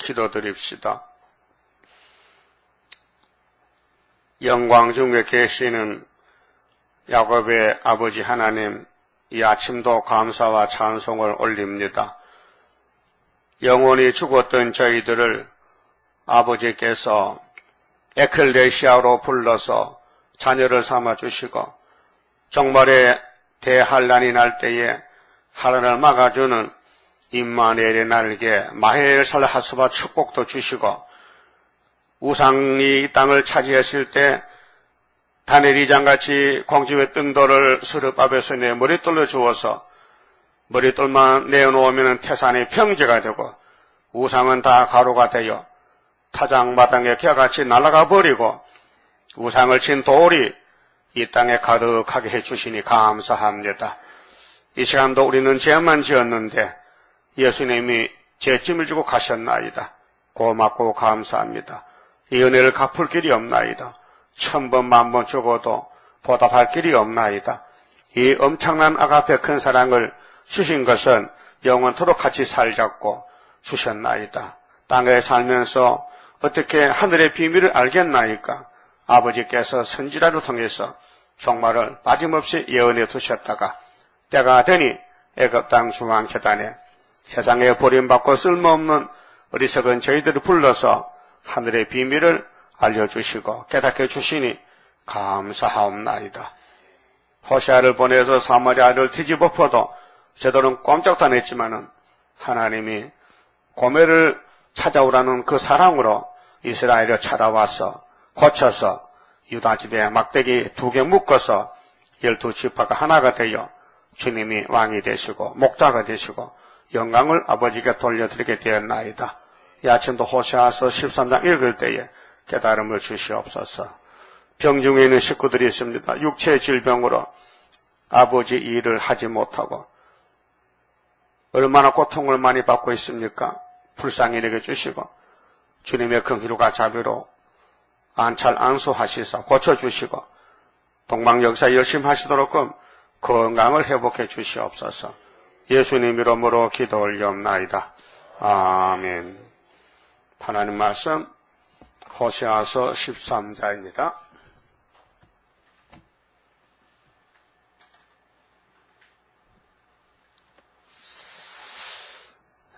기도드립시다. 영광 중에 계시는 야곱의 아버지 하나님, 이 아침도 감사와 찬송을 올립니다. 영원히 죽었던 저희들을 아버지께서 에클레시아로 불러서 자녀를 삼아주시고 정말의 대환란이 날 때에 하늘을 막아주는 임마누엘의 날개 마헬살 하스바 축복도 주시고 우상이 이 땅을 차지했을 때 다니엘 2장같이 광주의 뜬돌을 스룹밥에서 내 머릿돌로 주어서 머릿돌만 내어놓으면 태산이 평지가 되고 우상은 다 가루가 되어 타작마당에 개같이 날아가 버리고 우상을 친 돌이 이 땅에 가득하게 해주시니 감사합니다. 이 시간도 우리는 죄만 지었는데 예수님이 죄짐을 주고 가셨나이다. 고맙고 감사합니다. 이 은혜를 갚을 길이 없나이다. 1000번 만번 죽어도 보답할 길이 없나이다. 이 엄청난 아가페 큰 사랑을 주신 것은 영원토록 같이 살자고 주셨나이다. 땅에 살면서 어떻게 하늘의 비밀을 알겠나이까? 아버지께서 선지자를 통해서 종말을 빠짐없이 예언해 두셨다가 때가 되니 애굽 땅 중앙재단에 세상에 버림받고 쓸모없는 어리석은 저희들을 불러서 하늘의 비밀을 알려주시고 깨닫게 주시니 감사하옵나이다. 호세아를 보내서 사마리아를 뒤집어 엎어도 저들은 꼼짝도 안 했지만은 하나님이 고멜을 찾아오라는 그 사랑으로 이스라엘을 찾아와서 고쳐서 유다 집에 막대기 2개 묶어서 12지파가 하나가 되어 주님이 왕이 되시고 목자가 되시고 영광을 아버지께 돌려드리게 되었나이다. 이 아침도 호세아서 13장 읽을 때에 깨달음을 주시옵소서. 병중에 있는 식구들이 있습니다. 육체의 질병으로 아버지 일을 하지 못하고 얼마나 고통을 많이 받고 있습니까? 불쌍히 여겨주시고 주님의 긍휼과 자비로 안찰 안수하시사 고쳐주시고 동방역사 열심히 하시도록끔 건강을 회복해 주시옵소서. 예수님 이름으로 기도 올리옵나이다. 아멘. 하나님 말씀 호세아서 13장입니다.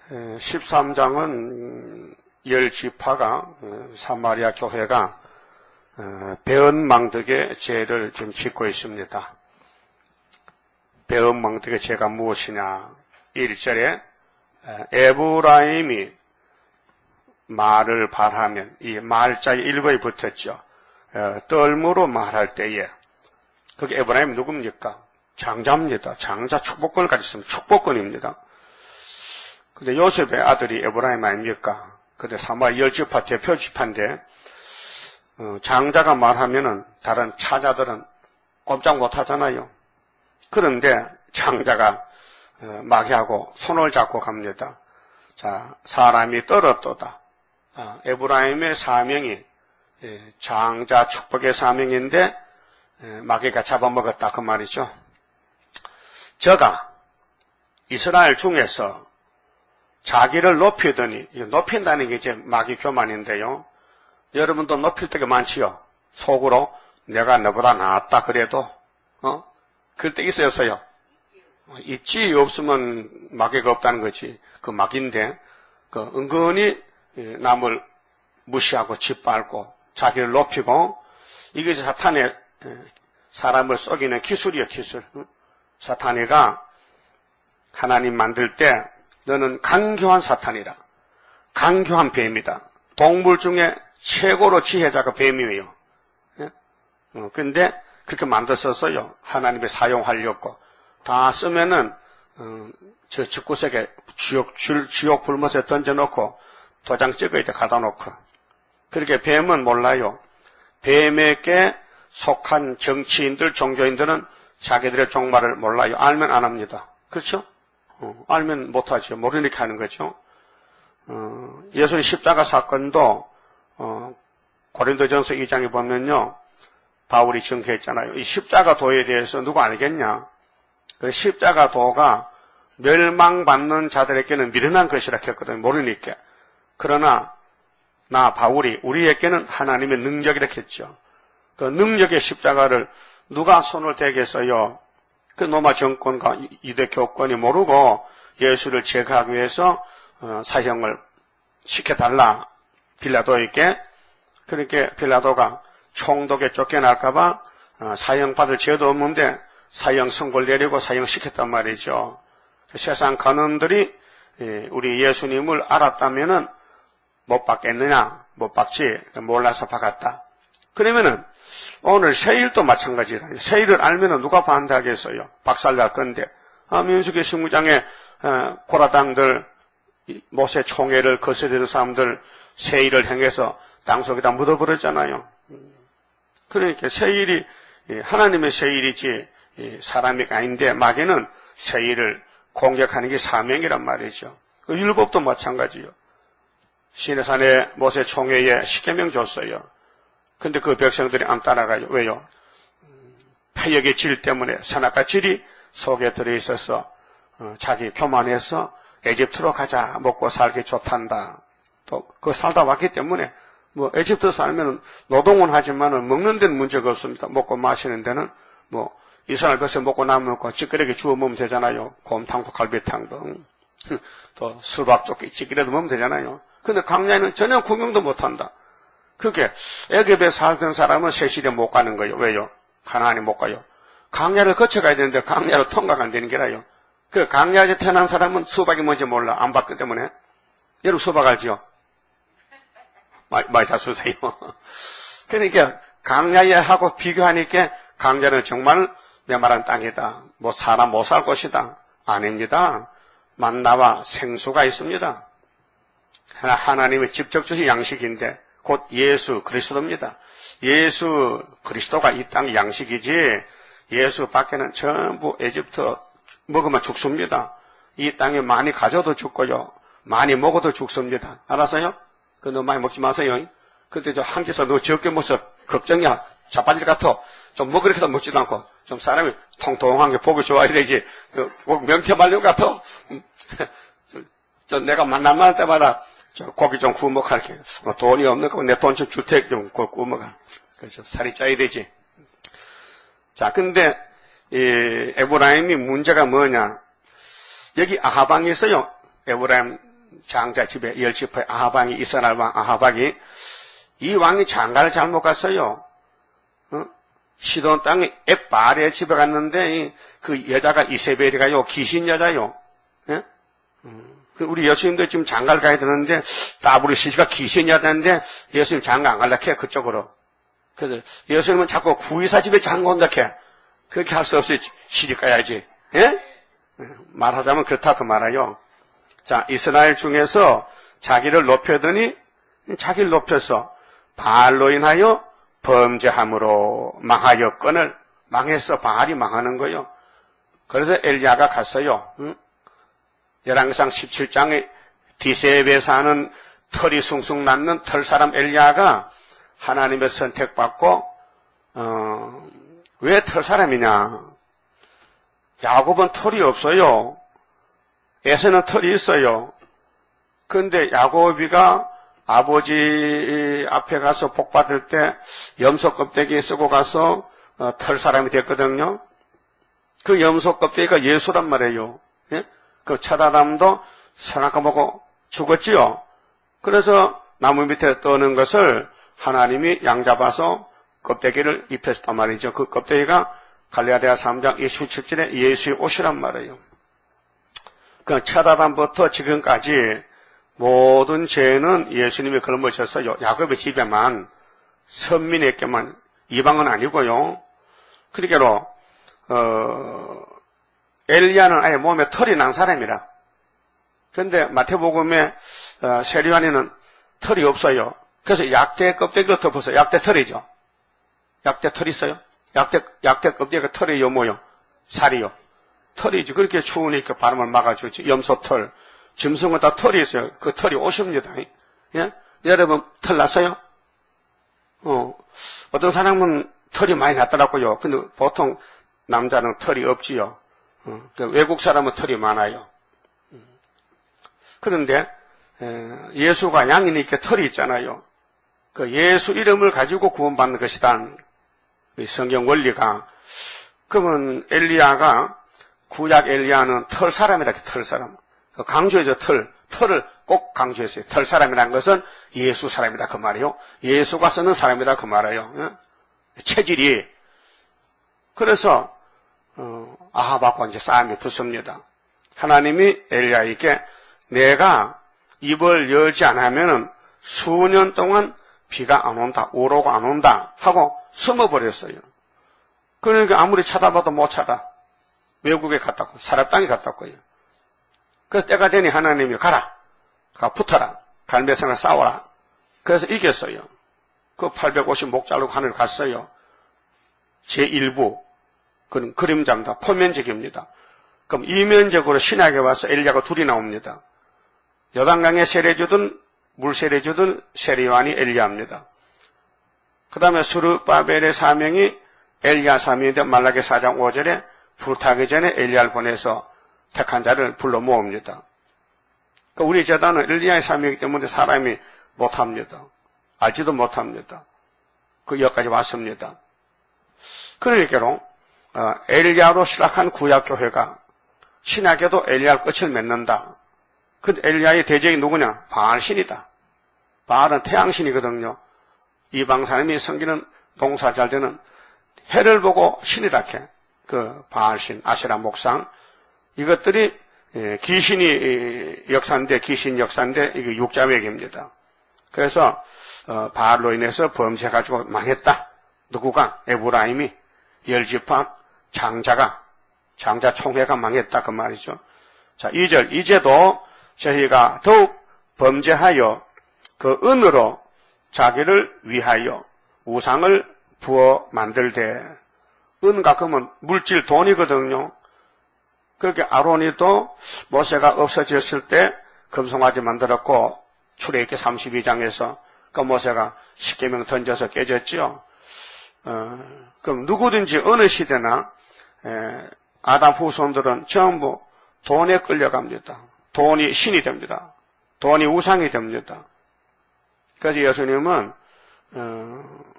13장은 10지파가 사마리아 교회가 배은망덕의 죄를 좀 짓고 있습니다. 배은망덕의 죄가 무엇이냐? 1절에 에브라임이 말을 발하면 이 말자에 일거에 붙었죠. 떨므로 말할 때에 그게 에브라임이 누굽니까? 장자입니다. 장자 축복권을 가졌습니다. 축복권입니다. 근데 요셉의 아들이 에브라임 아닙니까? 근데 사마리아 10지파 대표 지파인데 장자가 말하면은 다른 차자들은 꼼짝 못하잖아요. 그런데 장자가 마귀하고 손을 잡고 갑니다. 자, 사람이 떨었도다. 에브라임의 사명이 장자 축복의 사명인데 마귀가 잡아먹었다 그 말이죠. 저가 이스라엘 중에서 자기를 높이더니 높인다는 게 이제 마귀 교만인데요. 여러분도 높일 때가 많지요. 속으로 내가 너보다 낫다 그래도 그럴 때 있어요 없어요? 있지. 없으면 마귀가 없다는 거지. 그 마귀인데 그 은근히 남을 무시하고 짓밟고 자기를 높이고 이것이 사탄의 사람을 속이는 기술이에요. 기술. 사탄이가 하나님 만들 때 너는 강교한 사탄이라. 강교한 뱀이다. 동물 중에 최고로 지혜자가 뱀이에요. 근데 그렇게 만들었어요. 하나님이 사용하려고. 다 쓰면은 저 집구석에 지옥 불못에 던져놓고 도장 찍어야 돼. 갖다 놓고. 그렇게 뱀은 몰라요. 뱀에게 속한 정치인들, 종교인들은 자기들의 종말을 몰라요. 알면 안 합니다. 그렇죠? 알면 못하죠. 모르니까 하는 거죠. 예수님 십자가 사건도 고린도전서 2장에 보면요. 바울이 증거했잖아요. 이 십자가 도에 대해서 누가 알겠냐? 그 십자가 도가 멸망받는 자들에게는 미련한 것이라 했거든요. 모르니까. 그러나 나 바울이 우리에게는 하나님의 능력이라고 했죠. 그 능력의 십자가를 누가 손을 대겠어요? 그 로마 정권과 유대 교권이 모르고 예수를 제거하기 위해서 사형을 시켜달라 빌라도에게. 그렇게 빌라도가 총독에 쫓겨날까봐 사형받을 죄도 없는데 사형 선고를 내리고 사형시켰단 말이죠. 세상 간원들이 우리 예수님을 알았다면은 못 받겠느냐? 못 받지. 몰라서 박았다. 그러면은 오늘 세일도 마찬가지다. 세일을 알면은 누가 반대하겠어요? 박살날 건데. 민수기 19장에 고라당들 모세 총회를 거스르는 사람들 세일을 행해서 땅속에다 묻어버렸잖아요. 그러니까 세일이 하나님의 세일이지 사람이 아닌데 마귀는 세일을 공격하는 게 사명이란 말이죠. 그 율법도 마찬가지요. 시내산에 모세 총회에 10계명 줬어요. 근데 그 백성들이 안 따라가요. 왜요? 패역의 질 때문에 선악과 질이 속에 들어있어서 자기 교만해서 에집트로 가자. 먹고 살기 좋단다. 또 그 살다 왔기 때문에 뭐 에집트 살면 노동은 하지만은 먹는 데는 문제가 없습니다. 먹고 마시는 데는 뭐 이스라엘 백성 먹고 남으면 찌끄레기 주워 먹으면 되잖아요. 곰탕도 갈비탕도 또 수박 조끼 찌끄레도 먹으면 되잖아요. 근데 광야에는 전혀 구경도 못한다. 그게 애굽에 살던 사람은 세실에 못 가는 거예요. 왜요? 가나안에 못 가요. 광야를 거쳐가야 되는데 광야를 통과가 안 되는 게라요. 그 광야에 태어난 사람은 수박이 뭔지 몰라. 안 봤기 때문에. 여러분 수박 알지요? 많이 잡수세요. 그러니까 광야에 하고 비교하니까 광야는 정말 메마른 땅이다. 뭐 사람 못 살 곳이다. 아닙니다. 만나와 생수가 있습니다. 하나님의 직접 주신 양식인데 곧 예수 그리스도입니다. 예수 그리스도가 이 땅 양식이지 예수 밖에는 전부 에집트 먹으면 죽습니다. 이 땅에 많이 가져도 죽고요. 많이 먹어도 죽습니다. 알았어요? 그 너무 많이 먹지 마세요. 근데 저 한 끼서 너 적게 먹어서 걱정이야. 자빠질 것 같아. 좀 먹으려고 해도 먹지도 않고 좀 사람이 통통한 게 보기 좋아야 되지. 명태 말린 것 같아. 저 내가 만날 때마다 저 고기 좀 구워 먹을게. 돈이 없는 거 내 돈 좀 줄 테니까 좀 구워 먹어. 그래서 살이 쪄야 되지. 자, 근데 이 에브라임이 문제가 뭐냐? 여기 아하방이 있어요. 에브라임 장자 집에 10지파의 아하방이 이스라엘 왕 아하방이 이 왕이 장가를 잘못 갔어요. 시돈 땅에 엣바알의 집에 갔는데 그 여자가 이세벨이가요. 귀신 여자요. 예? 우리 예수님도 지금 장가를 가야 되는데 따브리 시시가 귀신 여자인데 예수님 장가 안 갈라 해 그쪽으로. 그래서 예수님은 자꾸 구의사 집에 장가 온다 해. 그렇게 할 수 없이 시집 가야지. 예? 말하자면 그렇다 그 말아요. 자, 이스라엘 중에서 자기를 높여더니 자기를 높여서 바알로 인하여 범죄함으로 망하였건을 망해서 바알이 망하는 거예요. 그래서 엘리야가 갔어요. 열왕기상 17장에 디세베 사는 털이 숭숭 낳는 털사람 엘리야가 하나님의 선택받고 왜 털사람이냐? 야곱은 털이 없어요. 에서는 털이 있어요. 그런데 야곱이가 아버지 앞에 가서 복 받을 때 염소 껍데기 쓰고 가서 털사람이 됐거든요. 그 염소 껍데기가 예수란 말이에요. 예? 그 차다담도 선악과 먹고 죽었지요. 그래서 나무 밑에 떠는 것을 하나님이 양잡아서 껍데기를 입혔단 말이죠. 그 껍데기가 갈라디아 3장 27절에 예수의 옷이란 말이에요. 그 차다담부터 지금까지 모든 죄는 예수님이 걸머셨어요. 야곱의 집에만, 선민에게만, 이방은 아니고요. 그러니까 엘리야는 아예 몸에 털이 난 사람이라. 그런데 마태복음에 세리완에는 털이 없어요. 그래서 약대 껍데기로 덮어서 약대 털이죠. 약대 털이 있어요? 약대 껍데기가 털이요 뭐요? 살이요. 털이지. 그렇게 추우니까 바람을 막아주지. 염소털. 짐승은 다 털이 있어요. 그 털이 옷입니다. 예? 여러분 털 났어요? 어떤 사람은 털이 많이 났더라고요. 근데 보통 남자는 털이 없지요. 외국 사람은 털이 많아요. 그런데 예수가 양이니까 털이 있잖아요. 그 예수 이름을 가지고 구원받는 것이다. 성경 원리가. 그러면 엘리야가 구약 엘리야는 털 사람이라 털 사람. 강조해서 털을 꼭 강조했어요. 털 사람이라는 것은 예수 사람이다 그 말이요. 예수가 쓰는 사람이다 그 말이에요. 체질이. 그래서 아합하고 이제 싸움이 붙습니다. 하나님이 엘리야에게 내가 입을 열지 않으면 수년 동안 비가 안 온다, 오로가 안 온다 하고 숨어버렸어요. 그러니까 아무리 찾아봐도 못 찾아. 외국에 갔다고, 사람 땅에 갔다고요. 그래서 때가 되니 하나님이 가라, 붙어라, 갈매성을 싸워라. 그래서 이겼어요. 그 850목 자르고 하늘 갔어요. 제1부, 그런 그림자입니다. 포면적입니다. 그럼 이면적으로 신약에 와서 엘리야가 둘이 나옵니다. 요단강에 세례주든 물 세례주든 세례요한이 엘리야입니다. 그 다음에 스룹바벨의 사명이 엘리야 사명인데 말라기 4장 5절에 불타기 전에 엘리야를 보내서 택한 자를 불러 모읍니다. 그러니까 우리 제단은 엘리야의 사명이기 때문에 사람이 못합니다. 알지도 못합니다. 그 여기까지 왔습니다. 그러니까로 엘리야로 시작한 구약교회가 신약에도 엘리야를 끝을 맺는다. 그 엘리야의 대적이 누구냐? 바알신이다. 바알은 태양신이거든요. 이방 사람이 섬기는 농사 잘 되는 해를 보고 신이라케. 그 바알신, 아세라 목상 이것들이 귀신이 역사인데 귀신 역사인데 이게 육자맥입니다. 그래서 바알로 인해서 범죄해가지고 망했다. 누구가? 에브라임이 열지파 장자 총회가 망했다 그 말이죠. 자, 2절 이제도 저희가 더욱 범죄하여 그 은으로 자기를 위하여 우상을 부어 만들되 은과 금은 물질 돈이거든요. 그렇게 아론이도 모세가 없어졌을 때 금송아지 만들었고 출애굽기 32장에서 그 모세가 십계명 던져서 깨졌죠. 그럼 누구든지 어느 시대나 아담 후손들은 전부 돈에 끌려갑니다. 돈이 신이 됩니다. 돈이 우상이 됩니다. 그래서 예수님은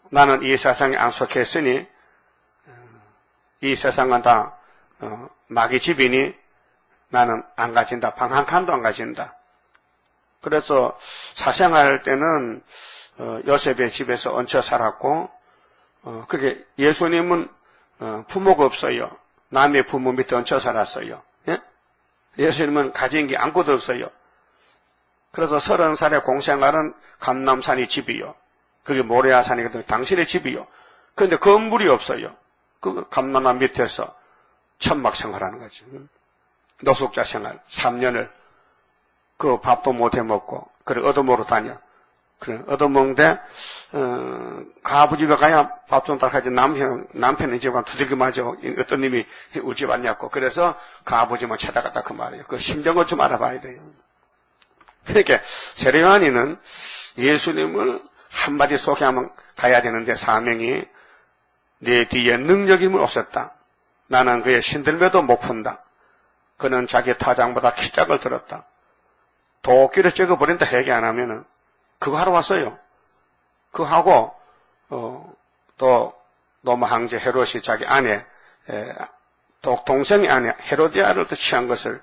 나는 이 세상에 안 속했으니 이 세상은 다 마귀 집이니 나는 안 가진다. 방 한 칸도 안 가진다. 그래서 사생할 때는 요셉의 집에서 얹혀 살았고 그게 예수님은 부모가 없어요. 남의 부모 밑에 얹혀 살았어요. 예? 예수님은 가진 게 아무것도 없어요. 그래서 30살의 공생활은 감남산이 집이요. 그게 모레아산이거든요. 당신의 집이요. 그런데 건물이 없어요. 그 감남산 밑에서 천막 생활하는 거죠. 노숙자 생활 3년을 그 밥도 못해 먹고 그래 얻어먹으러 다녀. 그래 얻어먹는데 가부집에 가야 밥 좀 닦아야지 남편의 집에 가면 두들겨 맞아. 어떤 님이 우리 집 왔냐고. 그래서 가부집만 찾아갔다 그 말이에요. 그 심정을 좀 알아봐야 돼요. 그러니까 세례요한이는 예수님을 한마디 소개하면 가야 되는데 사명이 내 뒤에 능력임을 없었다. 나는 그의 신들매도 못 푼다. 그는 자기 타장보다 키짝을 들었다. 도끼를 찍어버린다 얘기 안 하면은 그거 하러 왔어요. 그거 하고 또 로마 황제 헤롯이 자기 아내 동생의 아내 헤로디아를 또 취한 것을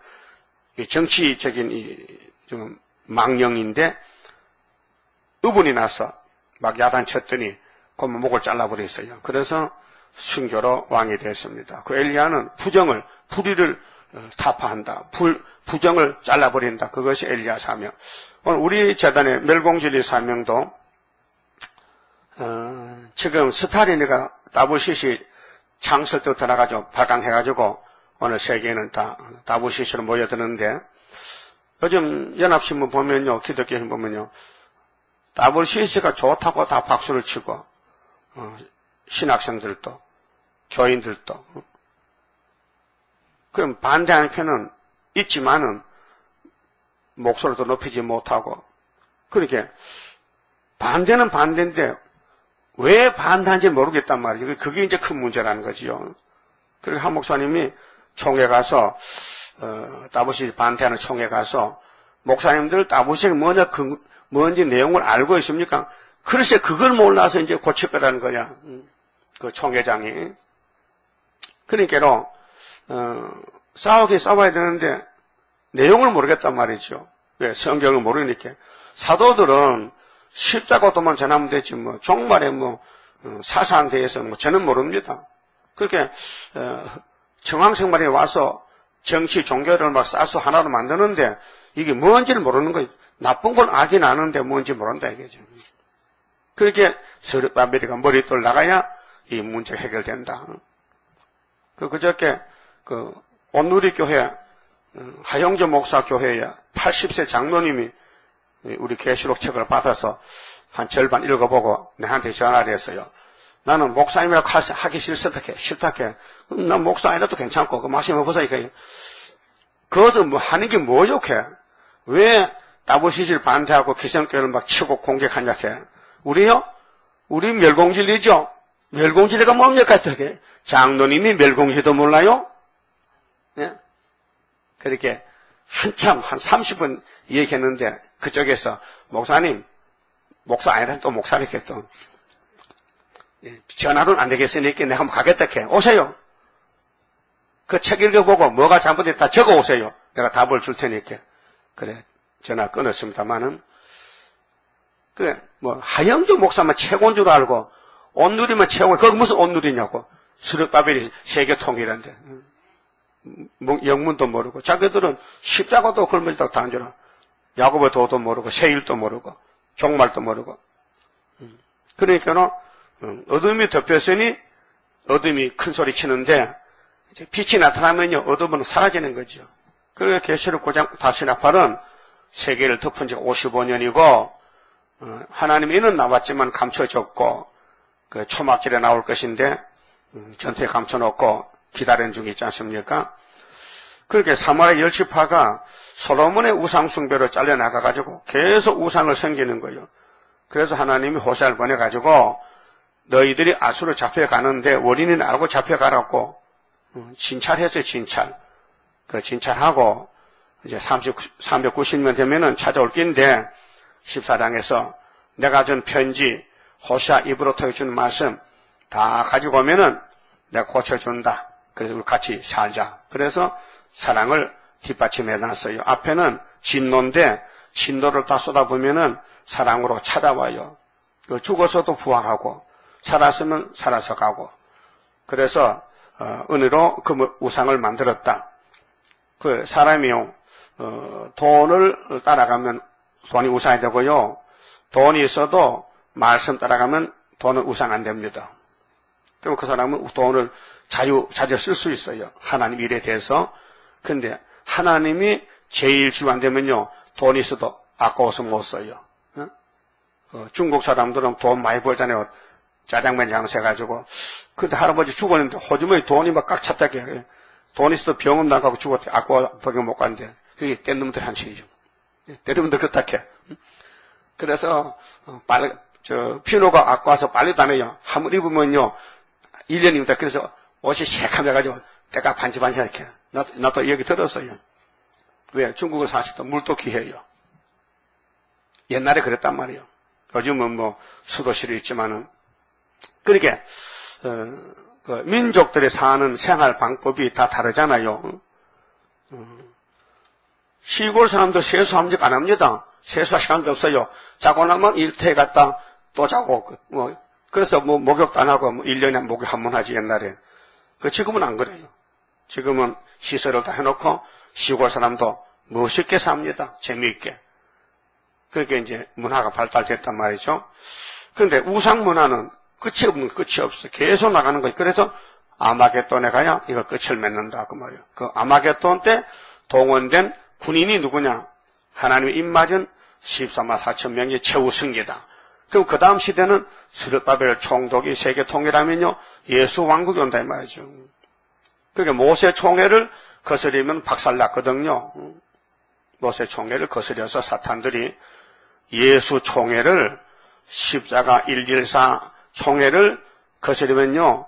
정치적인 좀 망령인데 의분이 나서 막 야단쳤더니 그만 목을 잘라버렸어요. 그래서 순교로 왕이 됐습니다. 그 엘리야는 불의를 타파한다. 부정을 잘라버린다. 그것이 엘리야 사명. 오늘 우리 재단의 멸공진리 사명도 지금 스타린이가 다부시시 창설 때부터 나가지고 발강해가지고 오늘 세계에는 다 다부시시로 모여드는데 요즘 연합신문 보면요, 기독교신 보면요, 다부시시가 좋다고 다 박수를 치고 신학생들도 교인들도 그럼 반대하는 편은 있지만은 목소리도 높이지 못하고 그렇게 반대는 반대인데 왜 반대한지 모르겠단 말이죠. 그게 이제 큰 문제라는 거지요. 그리고 한 목사님이 총회 가서 다부시 반대하는 총회 가서 목사님들 따보시기 뭔지 내용을 알고 있습니까? 그래서 그걸 몰라서 이제 고칠 거라는 거야. 그 총회장이. 그러니까, 싸우긴 싸워야 되는데, 내용을 모르겠단 말이죠. 왜? 성경을 모르니까. 사도들은 십자가도만 전하면 되지, 종말에 사사한 대해서 저는 모릅니다. 그렇게, 정황생활에 와서 정치, 종교를 막 싸서 하나로 만드는데, 이게 뭔지를 모르는 거예요. 나쁜 건 악이 나는데 뭔지 모른다, 이거죠. 그렇게 서르바벨이가 머리돌 나가야 이 문제가 해결된다. 그저께, 온누리교회, 하영조 목사 교회에 80세 장로님이 우리 계시록 책을 받아서 한 절반 읽어보고 내한테 전화를 했어요. 나는 목사님이라고 하기 싫다 해. 난 목사 아니라도 괜찮고, 그 말씀 해보세요. 그것은 하는 게 뭐요, 왜 따보시질 반대하고 기성교회를 막 치고 공격하냐, 해. 우리 멸공진리죠? 멸공진리가 뭡니까, 되게? 장로님이 멸공진리도 몰라요? 예? 그렇게 한참, 한 30분 얘기했는데, 그쪽에서, 목사님, 목사 아니라 또 목사니까 또, 전화로는 안 되겠으니까 내가 한번 가겠다, 해. 오세요. 그 책 읽어보고 뭐가 잘못됐다 적어 오세요. 내가 답을 줄 테니까. 그래, 전화 끊었습니다만은, 하영주 목사만 최고인 줄 알고, 온누리만 최고, 거기 무슨 온누리냐고. 스룹바벨이 세계 통일한데. 영문도 모르고, 자기들은 십자가도 걸머지다고 다 앉아라. 야고보 도도 모르고, 세일도 모르고, 종말도 모르고. 그러니까는, 어둠이 덮였으니, 어둠이 큰 소리 치는데, 이제 빛이 나타나면요, 어둠은 사라지는 거죠. 그래서 계시록 9장 다시나팔은 세계를 덮은 지 55년이고, 하나님의 이는 나왔지만 감춰졌고, 그 초막절에 나올 것인데, 전투에 감춰놓고 기다리는 중이 있지 않습니까? 그렇게 사마리아 열지파가 솔로몬의 우상숭배로 잘려나가가지고 계속 우상을 섬기는 거예요. 그래서 하나님이 호세아를 보내가지고 너희들이 아수로 잡혀가는데 원인은 알고 잡혀가라고 진찰했어요, 진찰. 그 진찰하고 이제 390년 되면은 찾아올 낀데 14장에서 내가 준 편지 호세아 입으로 터져준 말씀 다 가지고 오면은 내가 고쳐준다. 그래서 우리 같이 살자. 그래서 사랑을 뒷받침해 놨어요. 앞에는 진노인데 진노를 다 쏟아보면은 사랑으로 찾아와요. 죽어서도 부활하고 살았으면 살아서 가고. 그래서 은혜로 그 우상을 만들었다. 그 사람이요 돈을 따라가면 돈이 우상이 되고요. 돈이 있어도 말씀 따라가면 돈은 우상 안 됩니다. 그럼 그 사람은 돈을 자주 쓸 수 있어요. 하나님 일에 대해서. 근데 하나님이 제일 주 안 되면요. 돈이 있어도 아까워서 못 써요. 중국 사람들은 돈 많이 벌잖아요. 짜장면 장사해가지고. 근데 할아버지 죽었는데 호주머니 돈이 막 꽉 찼다게. 돈 있어도 병원 나가고 죽었대. 아까워 병원 못 간대. 그게 뗀 놈들 한식이죠. 뗀 놈들 그렇다 해. 그래서 피노가 아까워서 빨리 다녀요. 한번 입으면요. 1년입니다. 그래서 옷이 새카매가지고 때가 반지반지 이렇게. 나도 얘기 들었어요. 왜? 중국을 사실도 물도 귀해요. 옛날에 그랬단 말이에요. 요즘은 수도실이 있지만은. 그러니까, 민족들이 사는 생활 방법이 다 다르잖아요. 시골 사람도 세수함직 안 합니다. 세수할 시간도 없어요. 자고 나면 일터에 갔다 또 자고, 그래서 목욕도 안 하고 1년에 목욕 한 번 하지 옛날에. 지금은 안 그래요. 지금은 시설을 다 해놓고 시골 사람도 멋있게 삽니다. 재미있게. 그렇게 이제 문화가 발달됐단 말이죠. 그런데 우상 문화는 끝이 없어. 계속 나가는 거예요. 그래서 아마겟돈에 가야 이걸 끝을 맺는다 그 말이에요. 그 아마겟돈 때 동원된 군인이 누구냐? 하나님의 입맞은 14만 4천 명의 최후 승리다. 그럼 그 다음 시대는 스룹바벨 총독이 세계 통일하면요 예수 왕국이 온다 이 말이죠. 그러니까 모세 총회를 거스리면 박살났거든요. 모세 총회를 거스려서 사탄들이 예수 총회를 십자가 114 총회를 거스리면요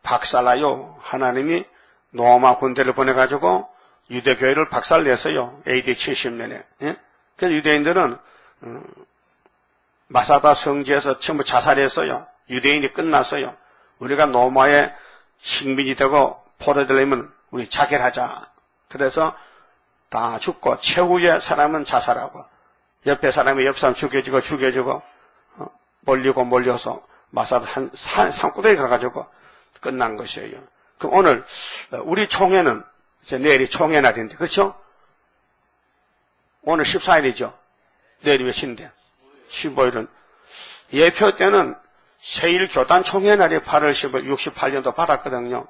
박살나요. 하나님이 로마 군대를 보내가지고 유대교회를 박살냈어요. AD 70년에. 예? 그래서 유대인들은 마사다 성지에서 전부 자살했어요. 유대인이 끝났어요. 우리가 로마의 식민이 되고 포로되려면 우리 자결하자. 그래서 다 죽고 최후의 사람은 자살하고 옆에 사람이 옆 사람 죽여주고 몰려서 마사다 산구대에 가가지고 끝난 것이에요. 그럼 오늘 우리 총회는 이제 내일이 총회 날인데 그렇죠? 오늘 14일이죠. 내일이 몇인데? 15일은 예표 때는 세일교단 총회 날이 8월 15일 68년도 받았거든요.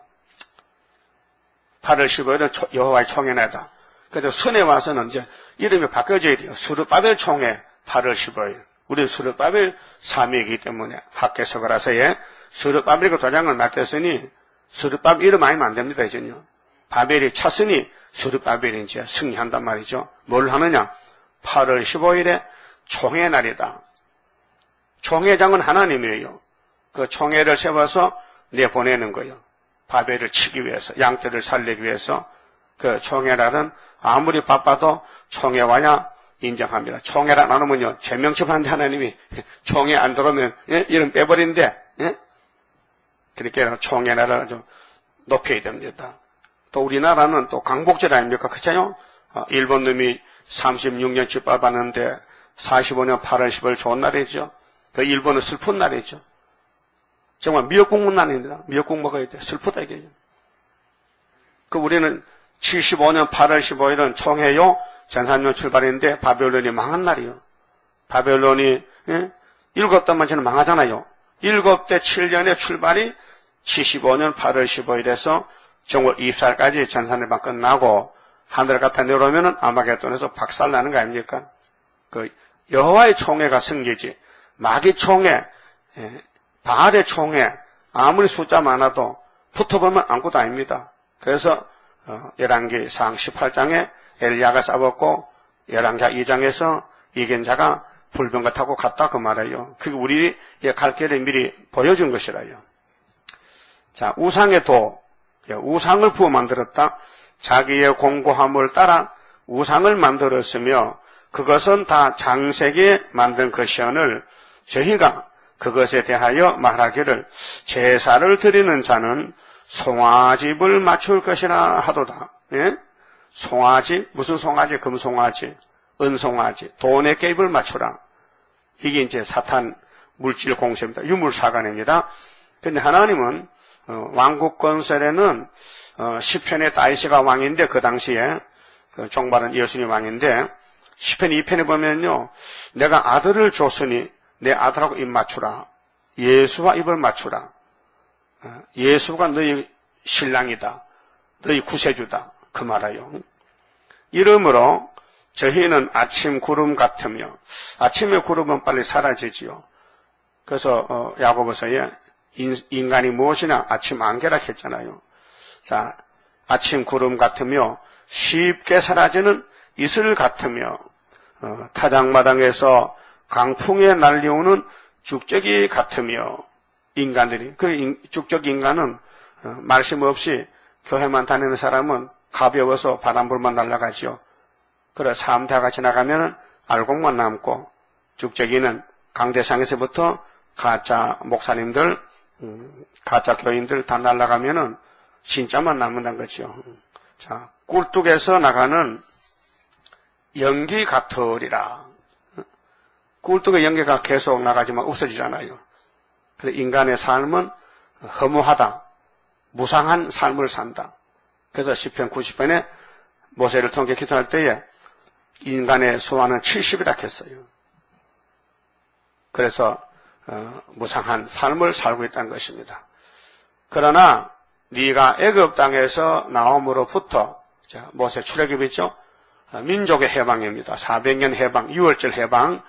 8월 15일은 여호와의 총회 날이다. 그래서 순회 와서는 이제 이름이 바뀌어져야 돼요. 스룹바벨 총회 8월 15일. 우리 스룹바벨 사미이기 때문에 학계서가라서에 스룹바벨과 도장을 맡겼으니 스룹바벨 이름 아니면 안 됩니다. 이제는요. 바벨이 찼으니 스룹바벨이 이제 승리한단 말이죠. 뭘 하느냐? 8월 15일에 총회 날이다. 총회장은 하나님이에요. 그 총회를 세워서 내보내는 거예요. 바벨을 치기 위해서, 양떼를 살리기 위해서. 그 총회날은 아무리 바빠도 총회 와야 인정합니다. 총회를 안 하면요, 제명처분한데 하나님이 총회 안 들어오면 이름 빼버린대. 그렇게 총회날을 아주 높여야 됩니다. 또 우리나라는 또 광복절 아닙니까? 그렇잖아요? 일본 놈이 36년 짓밟았는데 45년 8월 10일 좋은 날이죠. 그 일본은 슬픈 날이죠. 정말 미역국 먹는 날입니다. 미역국 먹어야 돼. 슬프다 이게. 그 우리는 75년 8월 15일은 총회요 전산년 출발인데 바벨론이 망한 날이요. 바벨론이 7대만 지는 망하잖아요. 7대 7년의 출발이 75년 8월 15일에서 정월 24일까지 전산년만 끝나고 하늘 갖다 내려오면은 아마겟돈에서 박살나는 거 아닙니까? 그 여호와의 총회가 승리지. 마귀 총회, 바알의 총회, 아무리 숫자 많아도 붙어보면 아무것도 아닙니다. 그래서 열왕기상 18장에 엘리야가 싸웠고 열왕기하 2장에서 이긴 자가 불병거 타고 갔다 그 말이에요. 그게 우리의 갈 길을 미리 보여준 것이라요. 자, 우상의 도, 우상을 부어 만들었다. 자기의 공고함을 따라 우상을 만들었으며 그것은 다 장세기에 만든 것이오늘 저희가 그것에 대하여 말하기를 제사를 드리는 자는 송아집을 맞출 것이라 하도다. 예? 송아지, 무슨 송아지? 금송아지, 은송아지, 돈의 갭을 맞추라. 이게 이제 사탄 물질 공세입니다. 유물사관입니다. 근데 하나님은 왕국 건설에는 시편의 다윗이가 왕인데 그 당시에 그 종발은 예수님 왕인데 시편 2편에 보면요. 내가 아들을 줬으니 내 아들하고 입 맞추라. 예수와 입을 맞추라. 예수가 너희 신랑이다. 너희 구세주다. 그 말이에요. 이러므로 저희는 아침 구름 같으며 아침의 구름은 빨리 사라지지요. 그래서 야고보서에 인간이 무엇이냐 아침 안개라 했잖아요. 자, 아침 구름 같으며 쉽게 사라지는 이슬 같으며 타작마당에서 강풍에 날려오는 죽적이 같으며 인간들이 그 죽적 인간은 말씀 없이 교회만 다니는 사람은 가벼워서 바람불만 날아가지요. 그래 사암대가 지나가면 알곡만 남고 죽적이는 강대상에서부터 가짜 목사님들 가짜 교인들 다 날아가면은 진짜만 남는다는 거죠. 자, 꿀뚝에서 나가는 연기 같으리라. 꿀뚝의 연기가 계속 나가지만 없어지잖아요. 그래서 인간의 삶은 허무하다. 무상한 삶을 산다. 그래서 시편 90편에 모세를 통해 기도할 때에 인간의 소원은 70이라 했어요. 그래서 무상한 삶을 살고 있다는 것입니다. 그러나 네가 애굽 땅에서 나옴으로부터 모세 출애굽 있죠? 민족의 해방입니다. 400년 해방, 6월절 해방.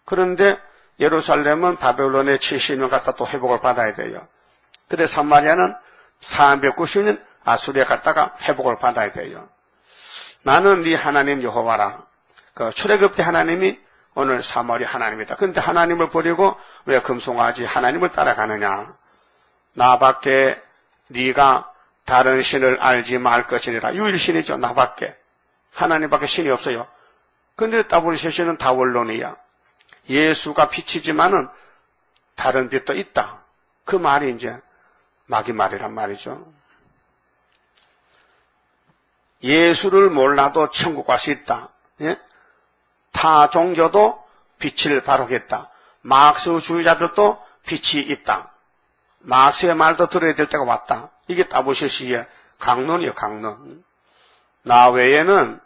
그런데 예루살렘은 바벨론의 70년 갖다 또 회복을 받아야 돼요. 근데 사마리아는 490년 아수리에 갔다가 회복을 받아야 돼요. 나는 네 하나님 여호와라. 그 출애굽 때 하나님이 오늘 사마리아 하나님이다. 근데 하나님을 버리고 왜 금송아지 하나님을 따라가느냐. 나밖에 네가 다른 신을 알지 말 것이니라. 유일신이죠. 나밖에. 하나님밖에 신이 없어요. 근데 WCC는 다 원론이야. 예수가 빛이지만은 다른 빛도 있다. 그 말이 이제 마귀 말이란 말이죠. 예수를 몰라도 천국 갈 수 있다. 예? 타 종교도 빛을 발하겠다. 마르크스주의자들도 빛이 있다. 마르크스의 말도 들어야 될 때가 왔다. 이게 WCC의 강론이에요, 강론. 나 외에는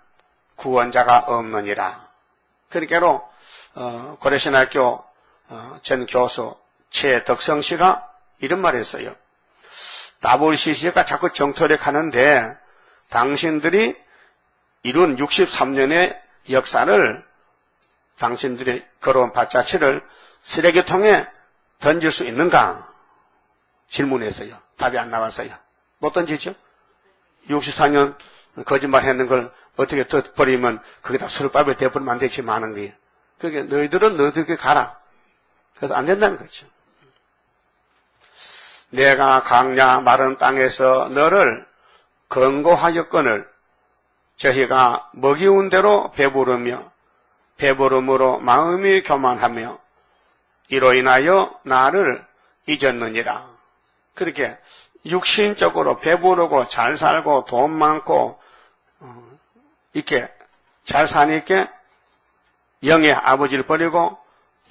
구원자가 없느니라. 그러니까로 고려신학교 전 교수 최덕성 씨가 이런 말을 했어요. WCC가 자꾸 정토력 하는데 당신들이 이룬 63년의 역사를 당신들이 걸어온 발자취를 쓰레기통에 던질 수 있는가? 질문했어요. 답이 안 나왔어요. 못 던지죠? 64년 거짓말 했는 걸 어떻게 버리면 거기다 수르밥을 대버리면 안 되지 많은 게. 그게 너희들은 너희들께 가라. 그래서 안 된다는 거죠. 내가 강야 마른 땅에서 너를 건고하였거늘 저희가 먹이운 대로 배부르며 배부름으로 마음이 교만하며 이로 인하여 나를 잊었느니라. 그렇게 육신적으로 배부르고 잘 살고 돈 많고 이렇게 잘 사니까 영의 아버지를 버리고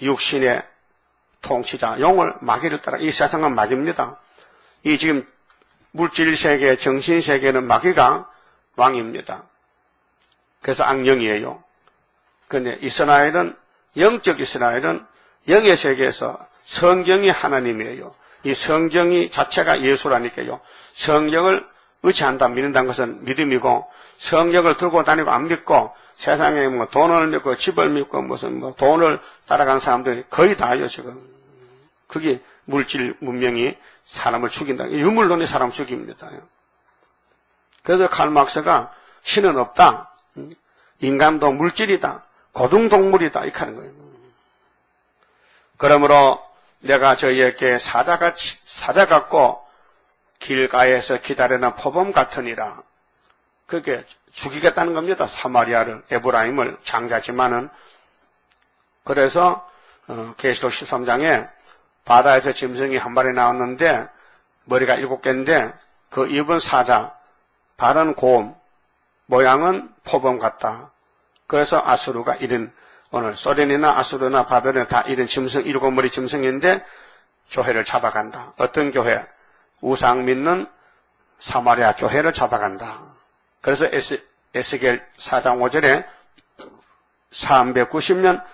육신의 통치자 용을 마귀를 따라 이 세상은 마귀입니다. 이 지금 물질 세계, 정신 세계는 마귀가 왕입니다. 그래서 악령이에요. 그런데 이스라엘은 영적 이스라엘은 영의 세계에서 성경이 하나님이에요. 이 성경이 자체가 예수라니까요. 성경을 의지한다, 믿는다는 것은 믿음이고 성경을 들고 다니고 안 믿고 세상에 뭐 돈을 믿고 집을 믿고 무슨 뭐 돈을 따라가는 사람들이 거의 다요 지금. 그게 물질 문명이 사람을 죽인다. 유물론이 사람 죽입니다. 그래서 칼막스가 신은 없다. 인간도 물질이다. 고등동물이다. 이렇게 하는 거예요. 그러므로 내가 저희에게 사자 같고 길가에서 기다리는 포범 같으니라. 그게 죽이겠다는 겁니다. 사마리아를, 에브라임을 장자지만은. 그래서 계시록 13장에 바다에서 짐승이 한 마리 나왔는데 머리가 7개인데 그 입은 사자, 발은 곰, 모양은 포범 같다. 그래서 아수르가 이런 오늘 소련이나 아수르나 바벨은 다 이런 짐승, 7머리 짐승인데 교회를 잡아간다. 어떤 교회? 우상 믿는 사마리아 교회를 잡아간다. 그래서 에스겔 4장 5절에 390년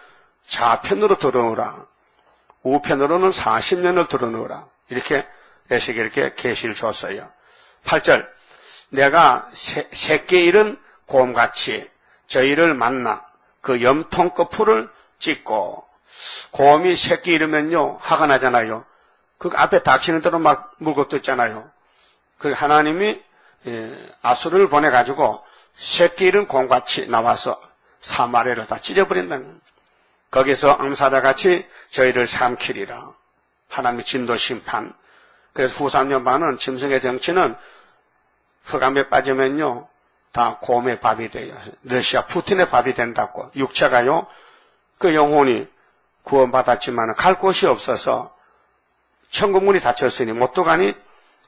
좌편으로 들어오라. 우편으로는 40년을 들어놓으라. 이렇게 에스겔에게 계시를 줬어요. 8절 내가 새끼 잃은 곰같이 저희를 만나 그 염통꺼풀을 찢고 곰이 새끼 잃으면요 화가 나잖아요. 그 앞에 닥치는 대로 막 물고 뜯잖아요. 그 하나님이 아수르를 보내가지고 새끼 잃은 곰같이 나와서 사마리아를 다 찢어버린다는 거예요. 거기서 암사자같이 저희를 삼키리라. 하나님의 진도 심판. 그래서 후 3년 반은 짐승의 정치는 흑암에 빠지면요 다 곰의 밥이 돼요. 러시아 푸틴의 밥이 된다고. 육체가요 그 영혼이 구원받았지만 갈 곳이 없어서 천국문이 닫혔으니 못 들어가니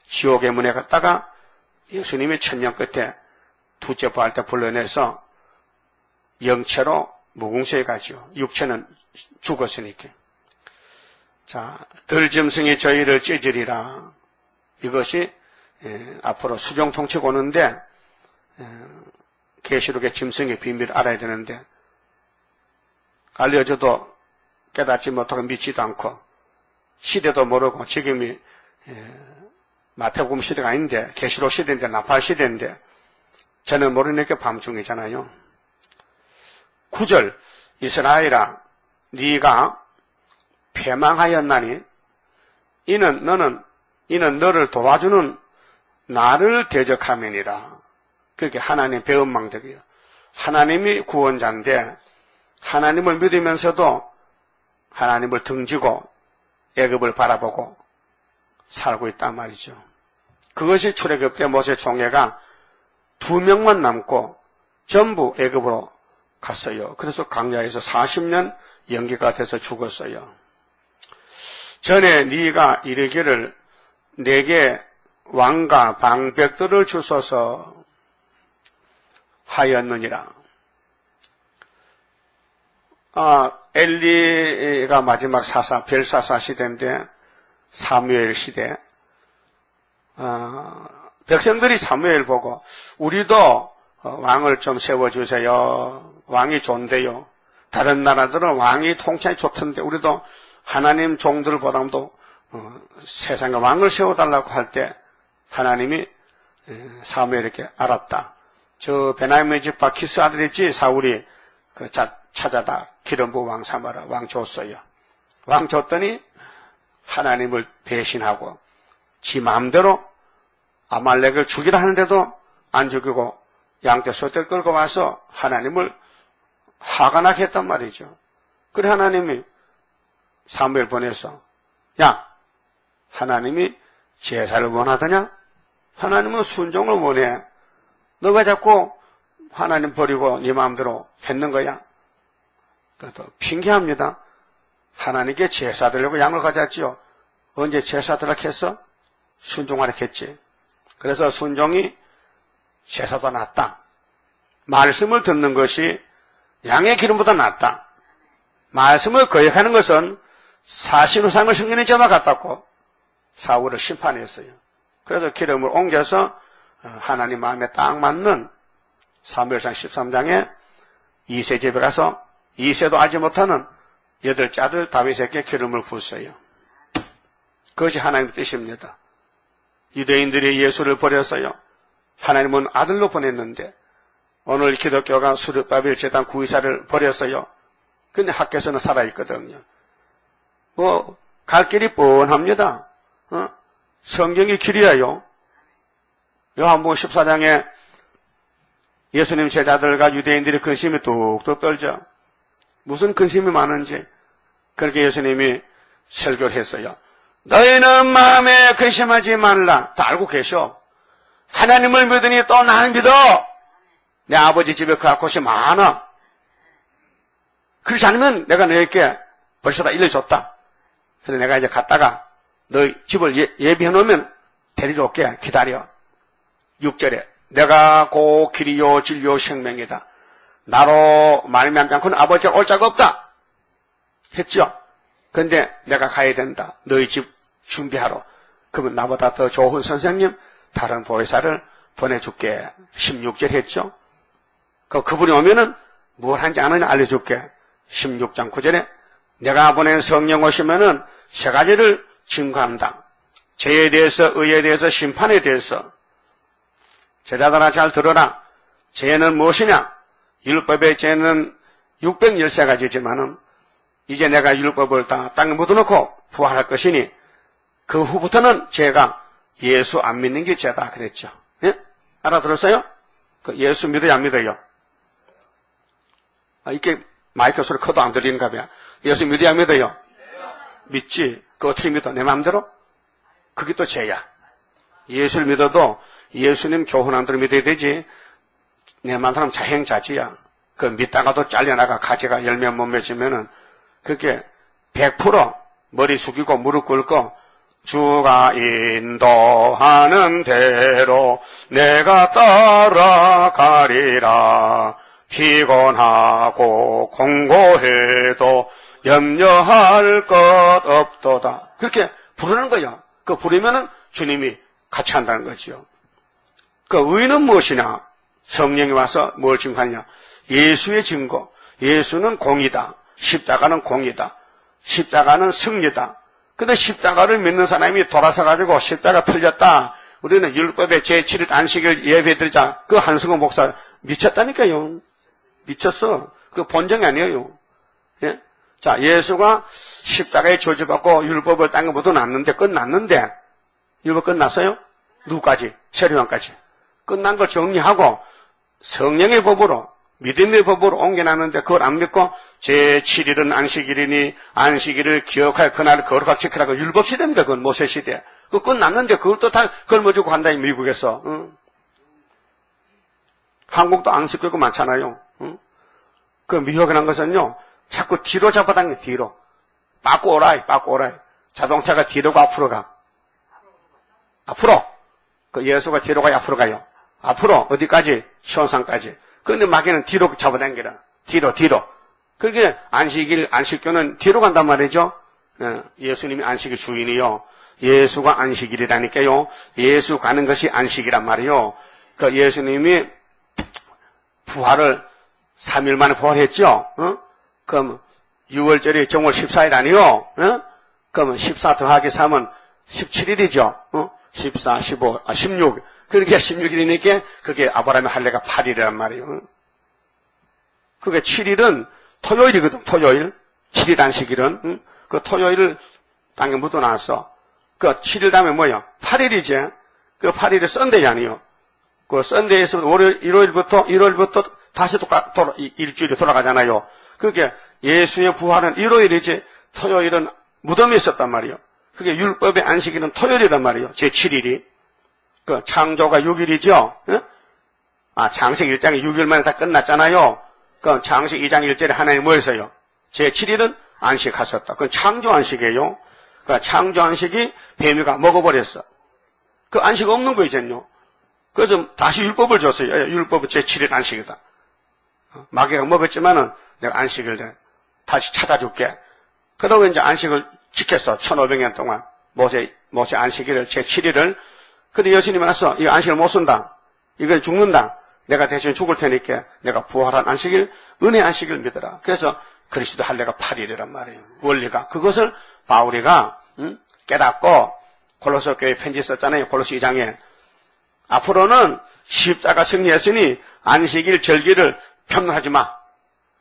지옥의 문에 갔다가 예수님이 천년 끝에 두째 부활 때 불러내서 영체로 무궁수에 가죠. 육체는 죽었으니까. 자, 들짐승이 저희를 찢으리라. 이것이 앞으로 수종통치가 오는데 계시록의 짐승의 비밀을 알아야 되는데 알려줘도 깨닫지 못하고 믿지도 않고 시대도 모르고 지금이 마태복음 시대가 아닌데 계시록 시대인데 나팔 시대인데 저는 모르니까 밤중이잖아요. 9절 이스라엘아 네가 패망하였나니 이는 너를 도와주는 나를 대적하면이라. 그게 하나님 배은망덕이에요. 하나님이 구원자인데 하나님을 믿으면서도 하나님을 등지고 애굽을 바라보고 살고 있단 말이죠. 그것이 출애굽 때 모세 총회가 2명만 남고 전부 애굽으로 갔어요. 그래서 광야에서 40년 연기가 돼서 죽었어요. 전에 네가 이르기를 내게 왕과 방백들을 주소서 하였느니라. 엘리가 마지막 별사사 시대인데 사무엘 시대. 백성들이 사무엘 보고 우리도 왕을 좀 세워주세요. 왕이 좋은데요. 다른 나라들은 왕이 통치하기 좋던데 우리도 하나님 종들보다도 세상에 왕을 세워달라고 할 때 하나님이 사무엘에게 알았다. 저 베냐민 집파 키스 아들이지 사울이 찾아다 기름 부어 왕 삼아라. 왕 줬어요. 왕 줬더니 하나님을 배신하고 지 마음대로 아말렉을 죽이라 하는데도 안 죽이고 양떼 소떼 끌고 와서 하나님을 화가 나게 했단 말이죠. 그래 하나님이 사무엘 보내서 야 하나님이 제사를 원하더냐? 하나님은 순종을 원해. 너가 자꾸 하나님 버리고 네 마음대로 했는 거야. 또 핑계합니다. 하나님께 제사 드리려고 양을 가졌지요. 언제 제사 드리려고 했어? 순종하려고 했지. 그래서 순종이 제사보다 낫다. 말씀을 듣는 것이 양의 기름보다 낫다. 말씀을 거역하는 것은 사신우상을 승리는 죄와 같다고 사울을 심판했어요. 그래서 기름을 옮겨서 하나님 마음에 딱 맞는 사무엘상 13장에 이세 집에 가서 이세도 알지 못하는 8째 아들 다윗에게 기름을 부었어요. 그것이 하나님의 뜻입니다. 유대인들이 예수를 버렸어요. 하나님은 아들로 보냈는데 오늘 기독교가 수르바벨 제단 구의사를 버렸어요. 근데 학교에서는 살아있거든요. 갈 길이 뻔합니다. 성경이 길이에요. 요한복음 14장에 예수님 제자들과 유대인들이 근심이 뚝뚝 떨죠. 무슨 근심이 많은지 그렇게 예수님이 설교를 했어요. 너희는 마음에 근심하지 말라. 다 알고 계셔. 하나님을 믿으니 또 나를 믿어. 내 아버지 집에 그 곳이 많아. 그렇지 않으면 내가 너희에게 벌써 다 일러줬다. 그래서 내가 이제 갔다가 너희 집을 예비해 놓으면 데리러 올게. 기다려. 6절에 내가 곧 길이요 진리요 생명이다. 나로 말미암지 않고는 아버지가 올 자가 없다. 했죠. 그런데 내가 가야 된다. 너희 집 준비하러. 그러면 나보다 더 좋은 선생님 다른 보혜사를 보내줄게. 16절 했죠. 그분이 오면은 뭘 한지 아느냐 알려줄게. 16장 9절에 내가 보낸 성령 오시면은 세 가지를 증거한다. 죄에 대해서, 의에 대해서, 심판에 대해서. 제자들아 잘 들어라. 죄는 무엇이냐? 율법의 죄는 613가지지만은 이제 내가 율법을 다 땅에 묻어놓고 부활할 것이니 그 후부터는 죄가 예수 안 믿는 게 죄다 그랬죠. 예? 알아들었어요? 예수 믿어요 안 믿어요? 이렇게 마이크 소리 커도 안 들리는가 봐요. 예수 믿어요 안 믿어요? 믿지. 그거 어떻게 믿어? 내 마음대로? 그게 또 죄야. 예수를 믿어도 예수님 교훈한 대로 믿어야 되지. 내 마음대로 자행자지야. 그 믿다가도 잘려나가 가지가 열매 못 맺으면은 그게 100% 머리 숙이고 무릎 꿇고 주가 인도하는 대로 내가 따라가리라. 피곤하고 공고해도 염려할 것 없도다. 그렇게 부르는 거야. 그 부르면은 주님이 같이 한다는 거죠. 그 의는 무엇이냐? 성령이 와서 뭘 증거하냐? 예수의 증거. 예수는 공이다. 십자가는 공이다. 십자가는 승리다. 근데 십자가를 믿는 사람이 돌아서 가지고 십자가 틀렸다. 우리는 율법의 제7일 안식일 예배드리자. 그 한승호 목사 미쳤다니까요. 미쳤어. 그 본정이 아니에요. 예? 자, 예수가 십자가에 저주받고 율법을 땅에 묻어놨는데 끝났는데 율법 끝났어요? 누구까지? 세례요한까지. 끝난 걸 정리하고 성령의 법으로 믿음의 법으로 옮겨놨는데 그걸 안 믿고 제7일은 안식일이니 안식일을 기억할 그날을 거룩하게 지키라고 율법 시대입니다. 그건 모세 시대. 그거 끝났는데 그걸 또 다 걸머쥐고 간다 이 미국에서. 응? 한국도 안식 교육 많잖아요. 응? 그 미혹이라는 것은요, 자꾸 뒤로 잡아당겨, 뒤로. 빠꾸 오라이. 자동차가 뒤로 가, 앞으로 가. 앞으로. 그 예수가 뒤로 가요, 앞으로 가요. 앞으로, 어디까지? 시온산까지. 그런데 마귀는 뒤로 잡아당기라. 뒤로. 그렇게 안식교는 뒤로 간단 말이죠. 예수님이 안식의 주인이요. 예수가 안식일이라니까요. 예수 가는 것이 안식이란 말이요. 그 예수님이 부활을 3일 만에 부활했죠. 그럼 6월절이 정월 14일 아니요. 그러면 14 더하기 3은 17일이죠. 14, 15, 16. 그러니까 16일이니까 그게 아브라함의 할례가 8일이란 말이에요. 그게 7일은 토요일이거든. 토요일. 7일 안식일은. 그 토요일을 땅에 묻어놨어. 그 7일 다음에 뭐야? 8일이지. 그 8일이 썬데이 아니요. 그 썬데이에서 일요일부터 다시 일주일이 돌아가잖아요. 그게 예수의 부활은 일요일이지. 토요일은 무덤이 있었단 말이요. 그게 율법의 안식일은 토요일이란 말이요. 제7일이. 그 창조가 6일이죠. 창세기 1장이 6일 만에 다 끝났잖아요. 그 창세기 2장 1절에 하나님이 뭐 했어요? 제7일은 안식하셨다. 그건 창조 안식이에요. 그 창조 안식이 뱀이가 먹어버렸어. 그 안식 없는 거 이제는요. 그래서 다시 율법을 줬어요. 율법은 제7일 안식이다. 마귀가 먹었지만은 내가 안식을 다시 찾아줄게. 그러고 이제 안식을 지켰어. 1500년 동안. 모세 안식일을 제7일을. 근데 예수님이 와서 이 안식을 못 쓴다. 이건 죽는다. 내가 대신 죽을 테니까 내가 부활한 안식일, 은혜 안식일 믿어라. 그래서 그리스도 할례가 8일이란 말이에요. 원리가. 그것을 바울이가 깨닫고 골로새 교회에 편지 썼잖아요. 골로새 2장에. 앞으로는 십자가 승리했으니 안식일, 절기를 평론하지 마.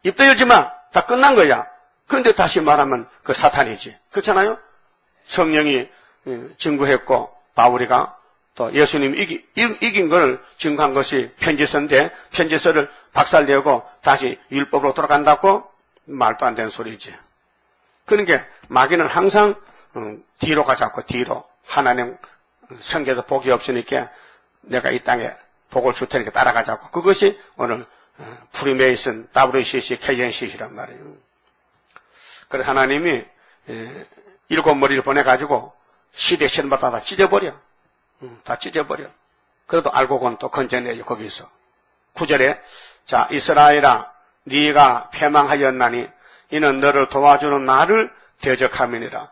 입도 열지 마. 다 끝난 거야. 그런데 다시 말하면 그 사탄이지. 그렇잖아요? 성령이 증거했고 바울이가 또 예수님이 이긴 걸 증거한 것이 편지서인데 편지서를 박살내고 다시 율법으로 돌아간다고? 말도 안 되는 소리지. 그러니까 마귀는 항상 뒤로 가자고 뒤로. 하나님 성경에서 복이 없으니까 내가 이 땅에 복을 줄 테니까 따라가자고. 그것이 오늘 프리메이슨, WCC, KNCC란 말이에요. 그래서 하나님이 7머리를 보내가지고 시대 신마다 다 찢어버려. 다 찢어버려. 그래도 알고는 또 건져내요. 거기서. 9절에 자 이스라엘아 네가 패망하였나니 이는 너를 도와주는 나를 대적함이니라.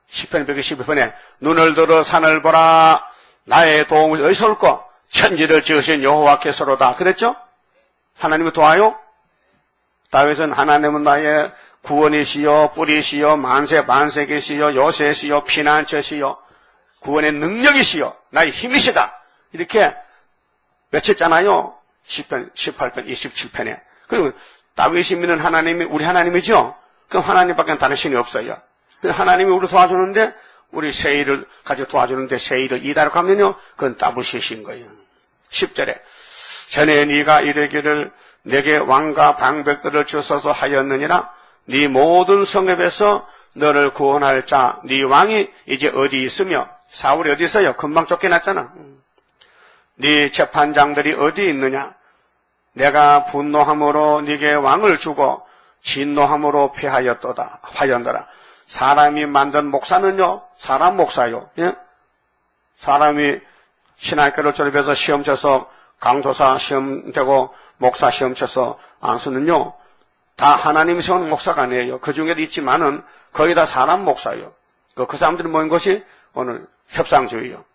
시편 112편에 눈을 들어 산을 보라 나의 도움이 어디서 올까? 천지를 지으신 여호와께서로다. 그랬죠? 하나님이 도와요? 다윗은 하나님은 나의 구원이시여 뿌리시여 만세기시여 요새시여 피난처시여 구원의 능력이시여 나의 힘이시다. 이렇게 외쳤잖아요. 시편 18편 27편에. 그리고 다윗이 믿는 하나님이 우리 하나님이죠. 그럼 하나님밖에 다른 신이 없어요. 하나님이 우리를 도와주는데 우리 세일을 가지고 도와주는데 세일을 이다로 가면요. 그건 WCC인 거예요. 10절에 전에 네가 이르기를 내게 왕과 방백들을 주소서 하였느니라. 네 모든 성읍에서 너를 구원할 자 네 왕이 이제 어디 있으며 사울이 어디 있어요? 금방 쫓겨났잖아. 네 재판장들이 어디 있느냐? 내가 분노함으로 네게 왕을 주고 진노함으로 패하였도다. 하였더라. 사람이 만든 목사는요. 사람 목사요. 예? 사람이 신학교를 졸업해서 시험 쳐서 강도사 시험 되고 목사 시험 쳐서 안수는요. 다 하나님이 세운 목사가 아니에요. 그 중에도 있지만은 거의 다 사람 목사예요. 그 사람들이 모인 것이 오늘 협상주의요.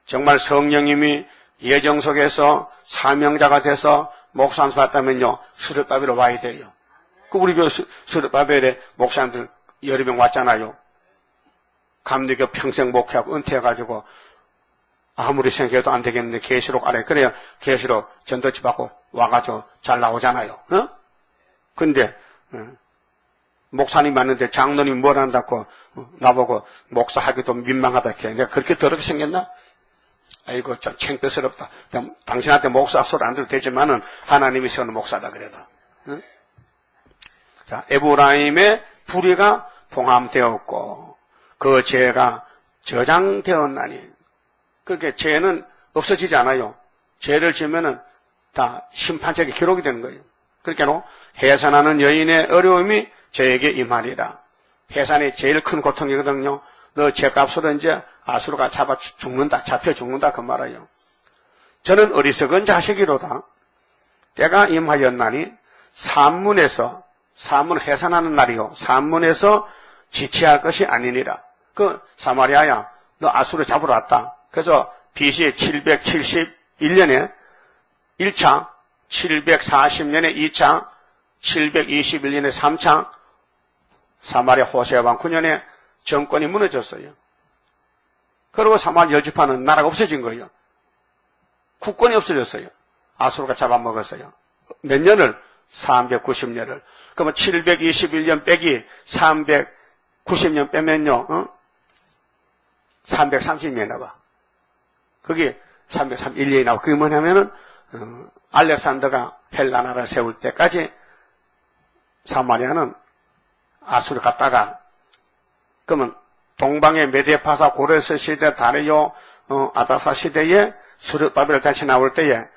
정말 성령님이 예정 속에서 사명자가 돼서 목사 안수 받다면요. 수르바벨로 와야 돼요. 그 우리 교회 수르바벨에 목사님들 여러 명 왔잖아요. 감리교 평생 목회하고 은퇴해가지고 아무리 생각해도 안 되겠는데 계시록 안에 그래야 계시록 전도치 받고 와가지고 잘 나오잖아요. 어? 근데 목사님 맞는데 장로님이 뭘 한다고 나보고 목사하기도 민망하다 해. 내가 그렇게 더럽게 생겼나? 아이고 참 창피스럽다. 당신한테 목사 소리 안 들어도 되지만은 하나님이 세우는 목사다 그래도. 응? 자 에브라임의 불의가 봉함되었고 그 죄가 저장되었나니. 그렇게 죄는 없어지지 않아요. 죄를 지으면은 다 심판책에 기록이 되는 거예요. 그렇게로 해산하는 여인의 어려움이 저에게 임하리라. 해산이 제일 큰 고통이거든요. 너 죄값으로 이제 아수르가 잡혀 죽는다 그 말이에요. 저는 어리석은 자식이로다. 때가 임하였나니 산문 해산하는 날이요. 산문에서 지체할 것이 아니니라. 그 사마리아야, 너 아수르 잡으러 왔다. 그래서 BC 771년에 1차, 740년에 2차, 721년에 3차, 사마리아 호세아 왕 9년에 정권이 무너졌어요. 그리고 사마리아 열지파는 나라가 없어진 거예요. 국권이 없어졌어요. 아수르가 잡아먹었어요. 몇 년을? 390년을. 그러면 721년 빼기 390년 빼면요, 330년이 나와. 그게 331년이 나와. 그게 뭐냐면은, 알렉산더가 헬라 나라를 세울 때까지 사마리아는 아수르 갔다가, 그러면 동방의 메데파사 고레스 시대, 다리오, 아다사 시대에 수르바벨 다시 나올 때에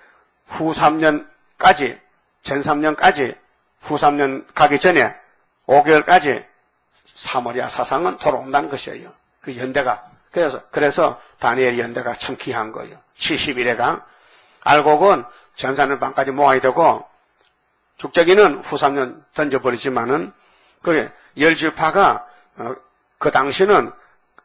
후 3년까지, 전 3년까지, 후 3년 가기 전에 5개월까지 사마리아 사상은 돌아온다는 것이에요. 그 연대가. 그래서 다니엘 연대가 참 귀한 거예요. 70일에가. 알곡은 전산을 반까지 모아야 되고, 죽적이는 후 3년 던져버리지만은, 그게 열주파가, 그 당시는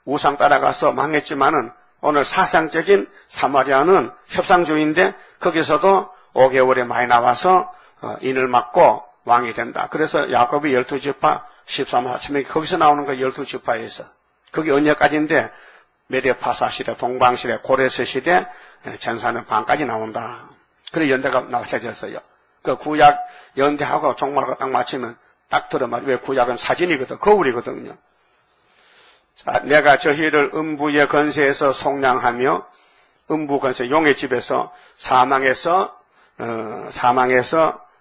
우상 따라가서 망했지만은, 오늘 사상적인 사마리아는 협상주의인데, 거기서도 5개월에 많이 나와서, 인을 막고 왕이 된다. 그래서 야곱이 12지파, 13만 4천명이 거기서 나오는 거 12지파에서. 그게 언제까지인데, 메데파사 시대, 동방시대, 고레스 시대, 전사는 반까지 나온다. 그래 연대가 나와져졌어요. 그 구약 연대하고 종말하고 딱 맞추면 딱 들어맞. 왜 구약은 사진이거든, 거울이거든요. 자, 내가 저희를 음부의 건세에서 속량하며 음부 건세 용의 집에서 사망에서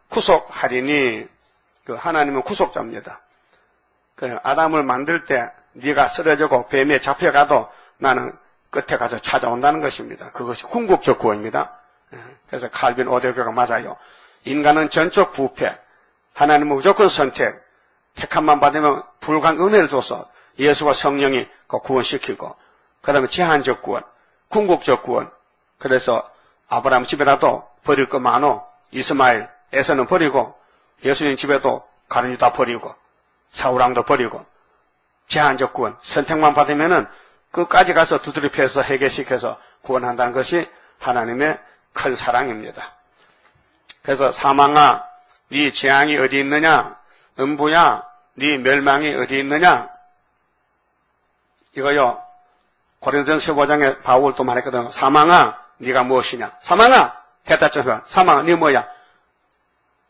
구속하리니, 그 하나님은 구속자입니다. 그 아담을 만들 때 네가 쓰러지고 뱀에 잡혀가도 나는 끝에 가서 찾아온다는 것입니다. 그것이 궁극적 구원입니다. 그래서 칼빈 오대교가 맞아요. 인간은 전적 부패, 하나님은 무조건 선택, 택함만 받으면 불가한 은혜를 줘서 예수와 성령이 그 구원시키고, 그 다음에 제한적 구원, 궁극적 구원. 그래서 아브라함 집에라도 버릴 거 많어. 이스마엘, 에서는 버리고, 예수님 집에도 가룟 유다 버리고, 사울왕도 버리고, 제한적 구원, 선택만 받으면은 끝까지 가서 두드려 패서 해결시켜서 구원한다는 것이 하나님의 큰 사랑입니다. 그래서 사망아, 네 재앙이 어디 있느냐? 음부야, 네 멸망이 어디 있느냐? 이거요, 고린도전서 15장에 바울도 말했거든. 사망아, 네가 무엇이냐? 사망아, 대답 좀 해봐. 사망아, 네 뭐야?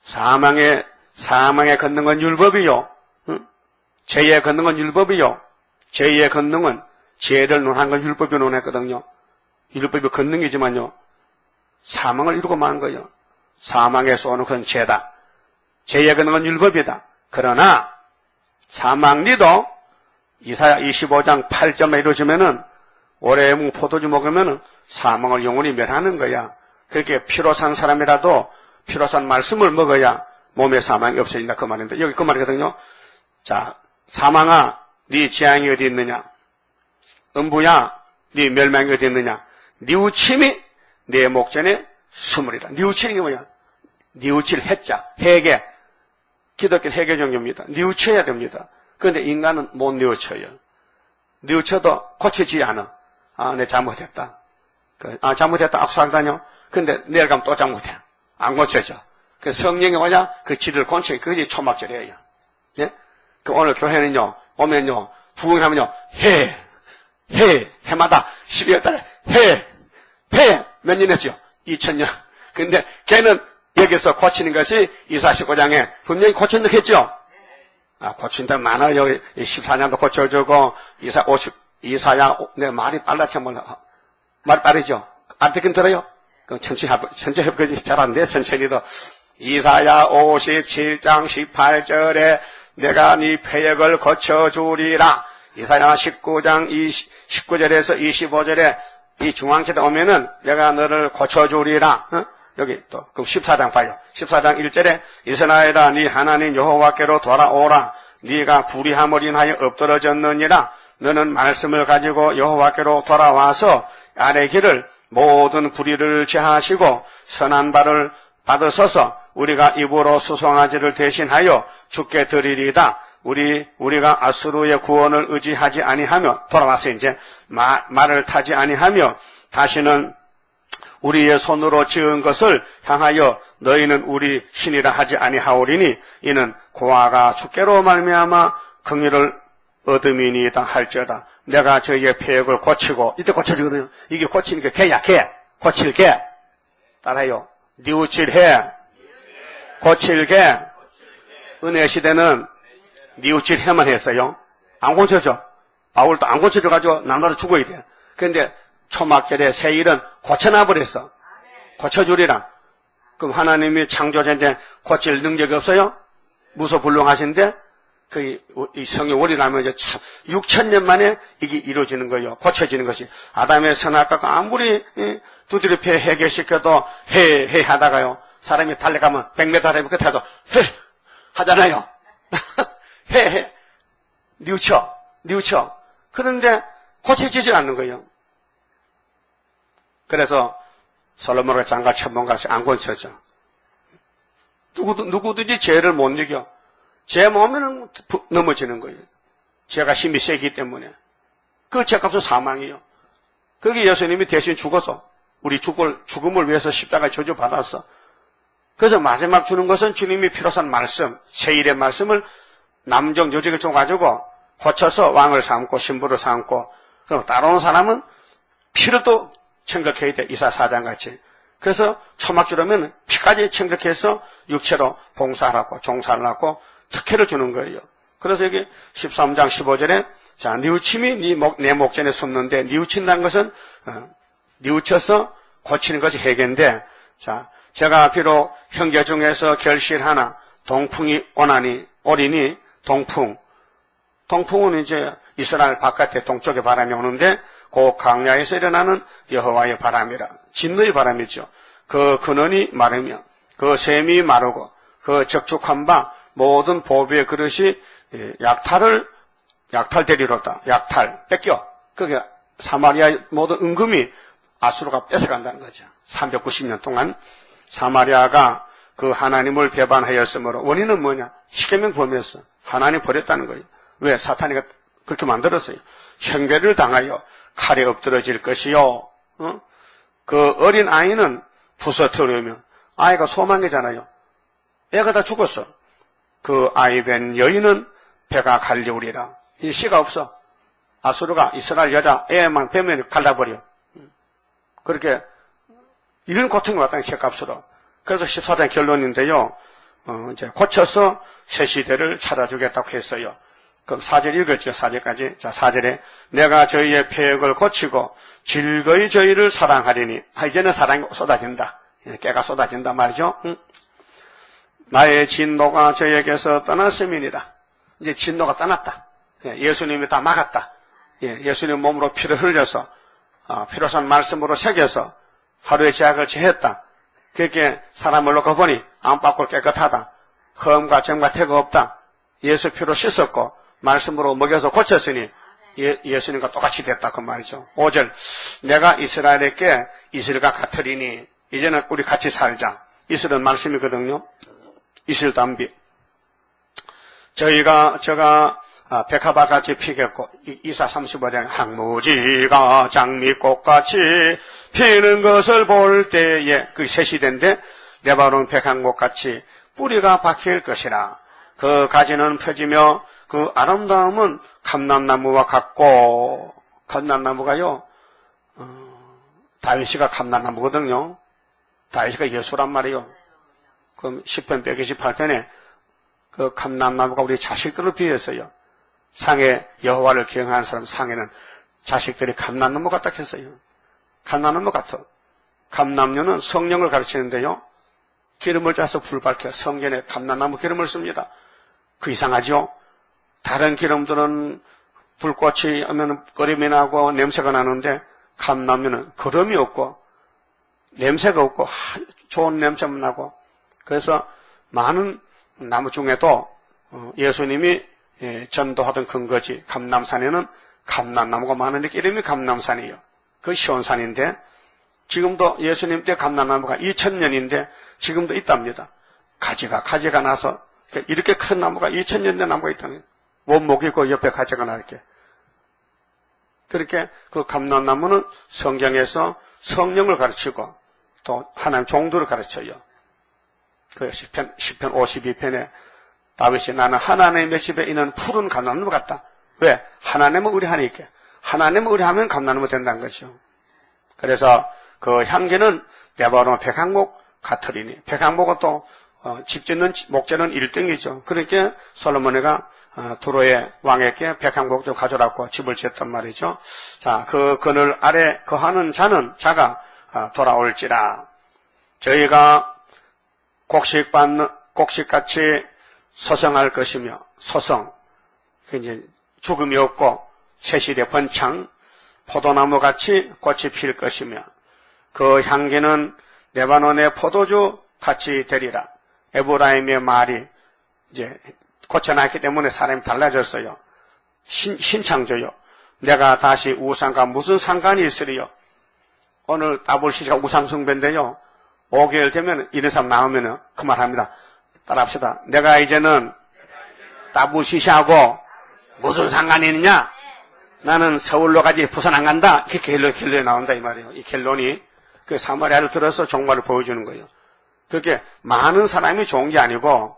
사망에 걷는 건 율법이요. 응? 죄에 걷는 건 율법이요. 죄의 걷는은 죄를 논한 건 율법이 논했거든요. 율법이 걷는이지만요, 사망을 이루고 만 거예요. 사망에서 오는 건 죄다. 죄에 걷는 건 율법이다. 그러나 사망리도 이사야 25장 8절에 이루어지면은 올해 포도주 먹으면은 사망을 영원히 멸하는 거야. 그렇게 피로 산 사람이라도 피로 산 말씀을 먹어야 몸에 사망이 없어진다 그 말인데, 여기 그 말이거든요. 자, 사망아, 네 재앙이 어디 있느냐? 음부야, 네 멸망이 어디 있느냐? 뉘우침이 내 목전에 스물이다. 뉘우치는 게 뭐야? 뉘우칠 해자, 해계. 기독교 해계 종교입니다. 뉘우쳐야 됩니다. 그런데 인간은 못 뉘우쳐요. 뉘우쳐도 고쳐지지 않아. 아, 내 잘못했다. 잘못했다 악수한다뇨? 근데 내일 가면 또 잘못해. 안 고쳐져. 그 성령이 뭐냐? 그 지를 건축해. 그게 초막절이에요. 예? 그 오늘 교회는요, 오면요, 부흥하면요, 해마다 12월 달에 몇 년 했어요? 2000년. 근데 걔는 여기서 고치는 것이 이사 19장에 분명히 고친다고 했죠? 아, 고친다 많아요. 14년도 고쳐주고, 이사야, 내 말이 빨라서 말 빠르죠? 안 듣긴 들어요? 그럼 천천히 해보지. 잘 안 돼, 천천히도. 이사야 57장 18절에 내가 네 패역을 고쳐주리라. 이사야 19장 19절에서 25절에 이 중앙체에 오면은 내가 너를 고쳐주리라. 여기 또, 그 14장 봐요. 14장 1절에 이스라엘아, 네 하나님 여호와께로 돌아오라. 네가 불의함을 인하여 엎드러졌느니라. 너는 말씀을 가지고 여호와께로 돌아와서 아래 길을 모든 불의를 제하시고 선한 바를 받으소서. 우리가 입으로 수송아지를 대신하여 주께 드리리이다. 우리가 아수르의 구원을 의지하지 아니하며, 돌아와서 이제 말을 타지 아니하며 다시는 우리의 손으로 지은 것을 향하여 너희는 우리 신이라 하지 아니하오리니 이는 고아가 주께로 말미암아 긍휼을 얻음이니이다 할지어다. 내가 저희의 폐역을 고치고, 이때 고쳐지거든요. 이게 고치는 게 개야, 개. 고칠 개. 따라요. 뉘우칠 해. 고칠 개. 은혜 시대는 뉘우칠 해만 했어요. 안 고쳐져. 바울도 안 고쳐져가지고 날마다 죽어야 돼. 그런데 초막절에 세일은 고쳐놔버렸어. 고쳐주리라. 그럼 하나님이 창조자인데 고칠 능력이 없어요? 무소불능하신데 이 성의 원리라면 이제 참 6,000년 만에 이게 이루어지는 거예요. 고쳐지는 것이. 아담의 선악과가 아무리 두드려 해결시켜도 해 하다가요. 사람이 달려가면 100m 달리면 끝에서 해 하잖아요. 해 뉘우쳐. 그런데 고쳐지지 않는 거예요. 그래서 솔로몬의 장가 천문가시 안 고쳐져. 누구든지 죄를 못 이겨. 죄 모으면 넘어지는 거예요. 죄가 힘이 세기 때문에. 그 죄값은 사망이에요. 거기 예수님이 대신 죽어서 우리 죽음을 위해서 십자가에 저주받았어. 그래서 마지막 주는 것은 주님이 피로산 말씀, 세일의 말씀을 남정 요직에 줘가지고 고쳐서 왕을 삼고 신부를 삼고, 그럼 따라오는 사람은 피를 또 청격해야 돼. 이사 4장 같이. 그래서 초막주라면 피까지 청격해서 육체로 봉사하라고, 종사를 하고 특혜를 주는 거예요. 그래서 여기 13장 15절에 자, 뉘우침이 내 목전에 섰는데, 뉘우친다는 것은 뉘우쳐서 고치는 것이 해계인데, 자, 제가 비록 형제 중에서 결실하나 동풍이 오리니 동풍은 이제 이스라엘 바깥에 동쪽에 바람이 오는데 그 강야에서 일어나는 여호와의 바람이라. 진노의 바람이죠. 그 근원이 마르며 그 샘이 마르고 그 적축한 바 모든 보배의 그릇이 약탈되리로다. 약탈 뺏겨. 그게 사마리아 모든 은금이 아수르가 뺏어간다는 거죠. 390년 동안 사마리아가 그 하나님을 배반하였으므로. 원인은 뭐냐? 십계명 범했어. 하나님 버렸다는 거예요. 왜? 사탄이가 그렇게 만들었어요. 형배를 당하여 칼에 엎드러질 것이요. 그 어린 아이는 부서뜨리면 아이가 소망이잖아요. 애가 다 죽었어. 그 아이 된 여인은 배가 갈리우리라. 이 씨가 없어. 아수르가 이스라엘 여자 애만 빼면 갈라버려. 그렇게 이런 고통이 왔다는 책값으로. 그래서 14장 결론인데요. 이제 고쳐서 새 시대를 찾아주겠다고 했어요. 그럼 4절 읽을게요. 4절까지. 자, 4절에 내가 저희의 폐역을 고치고 즐거이 저희를 사랑하리니. 이제는 사랑이 쏟아진다. 깨가 쏟아진다 말이죠. 나의 진노가 저희에게서 떠났음이니라. 이제 진노가 떠났다. 예수님이 다 막았다. 예수님 몸으로 피를 흘려서 피로산 말씀으로 새겨서 하루의 죄악을 제했다. 그렇게 사람을 놓고 보니 안팎으로 깨끗하다. 흠과 점과 태가 없다. 예수 피로 씻었고 말씀으로 먹여서 고쳤으니 예수님과 똑같이 됐다 그 말이죠. 5절 내가 이스라엘에게 이슬과 같으리니. 이제는 우리 같이 살자. 이슬은 말씀이거든요. 이슬 담비. 제가 백합화같이 피겠고 이사 35장 항무지가 장미꽃같이 피는 것을 볼 때에 그게 새 시대인데 레바논 백향목같이 뿌리가 박힐 것이라. 그 가지는 펴지며 그 아름다움은 감람나무와 같고. 감람나무가요 다윗이가 감람나무거든요. 다윗이가 예수란 말이에요. 그럼 10편 128편에 그 감람나무가 우리 자식들을 비했어요. 상에 여호와를 경외하는 사람 상에는 자식들이 감람나무 같다 했어요. 감람나무 같아. 감람류는 성령을 가르치는데요. 기름을 짜서 불 밝혀 성전에 감람나무 기름을 씁니다. 그 이상하죠? 다른 기름들은 불꽃이 하면 거름이 나고 냄새가 나는데 감람류는 거름이 없고 냄새가 없고 좋은 냄새만 나고 그래서 많은 나무 중에도 예수님이 전도하던 근거지 감람산에는 감람나무가 많으니까 이름이 감람산이에요. 그 시온산인데 지금도 예수님 때 감람나무가 2000년인데 지금도 있답니다. 가지가 나서 이렇게 큰 나무가 2000년 된 나무가 있다는 원목이 그 옆에 가지가 나게. 그렇게 그 감람나무는 성경에서 성령을 가르치고 또 하나님 종들을 가르쳐요. 그 시편 52편에 다윗이 나는 하나님의 집에 있는 푸른 감람나무 같다. 왜? 하나님은 의뢰하니까. 하나님은 의뢰하면 감람나무 된다는 거죠. 그래서 그 향기는 레바논 백향목 같으리니 백향목은 또 집 짓는 목재는 1등이죠. 그러니까 솔로몬이가 두로의 왕에게 백향목도 가져라고 집을 지었단 말이죠. 자, 그 그늘 아래 거하는 자가 돌아올지라. 저희가 곡식같이 소성할 것이며 소성 이제 죽음이 없고 새실의 번창 포도나무같이 꽃이 필 것이며 그 향기는 레바논의 포도주 같이 되리라. 에브라임의 말이 이제 고쳐놨기 때문에 사람이 달라졌어요. 신창조요. 내가 다시 우상과 무슨 상관이 있으리요? 오늘 따블시가 우상숭배인데요. 5개월 되면 이런 사람 나오면 그 말 합니다. 따라합시다. 내가 이제는 따블시하고 무슨 상관이 있느냐? 나는 서울로 가지 부산 안 간다. 이렇게 결론이 나온다 이 말이에요. 이 결론이 그 사마리아를 들어서 종말을 보여주는 거예요. 그렇게 많은 사람이 좋은 게 아니고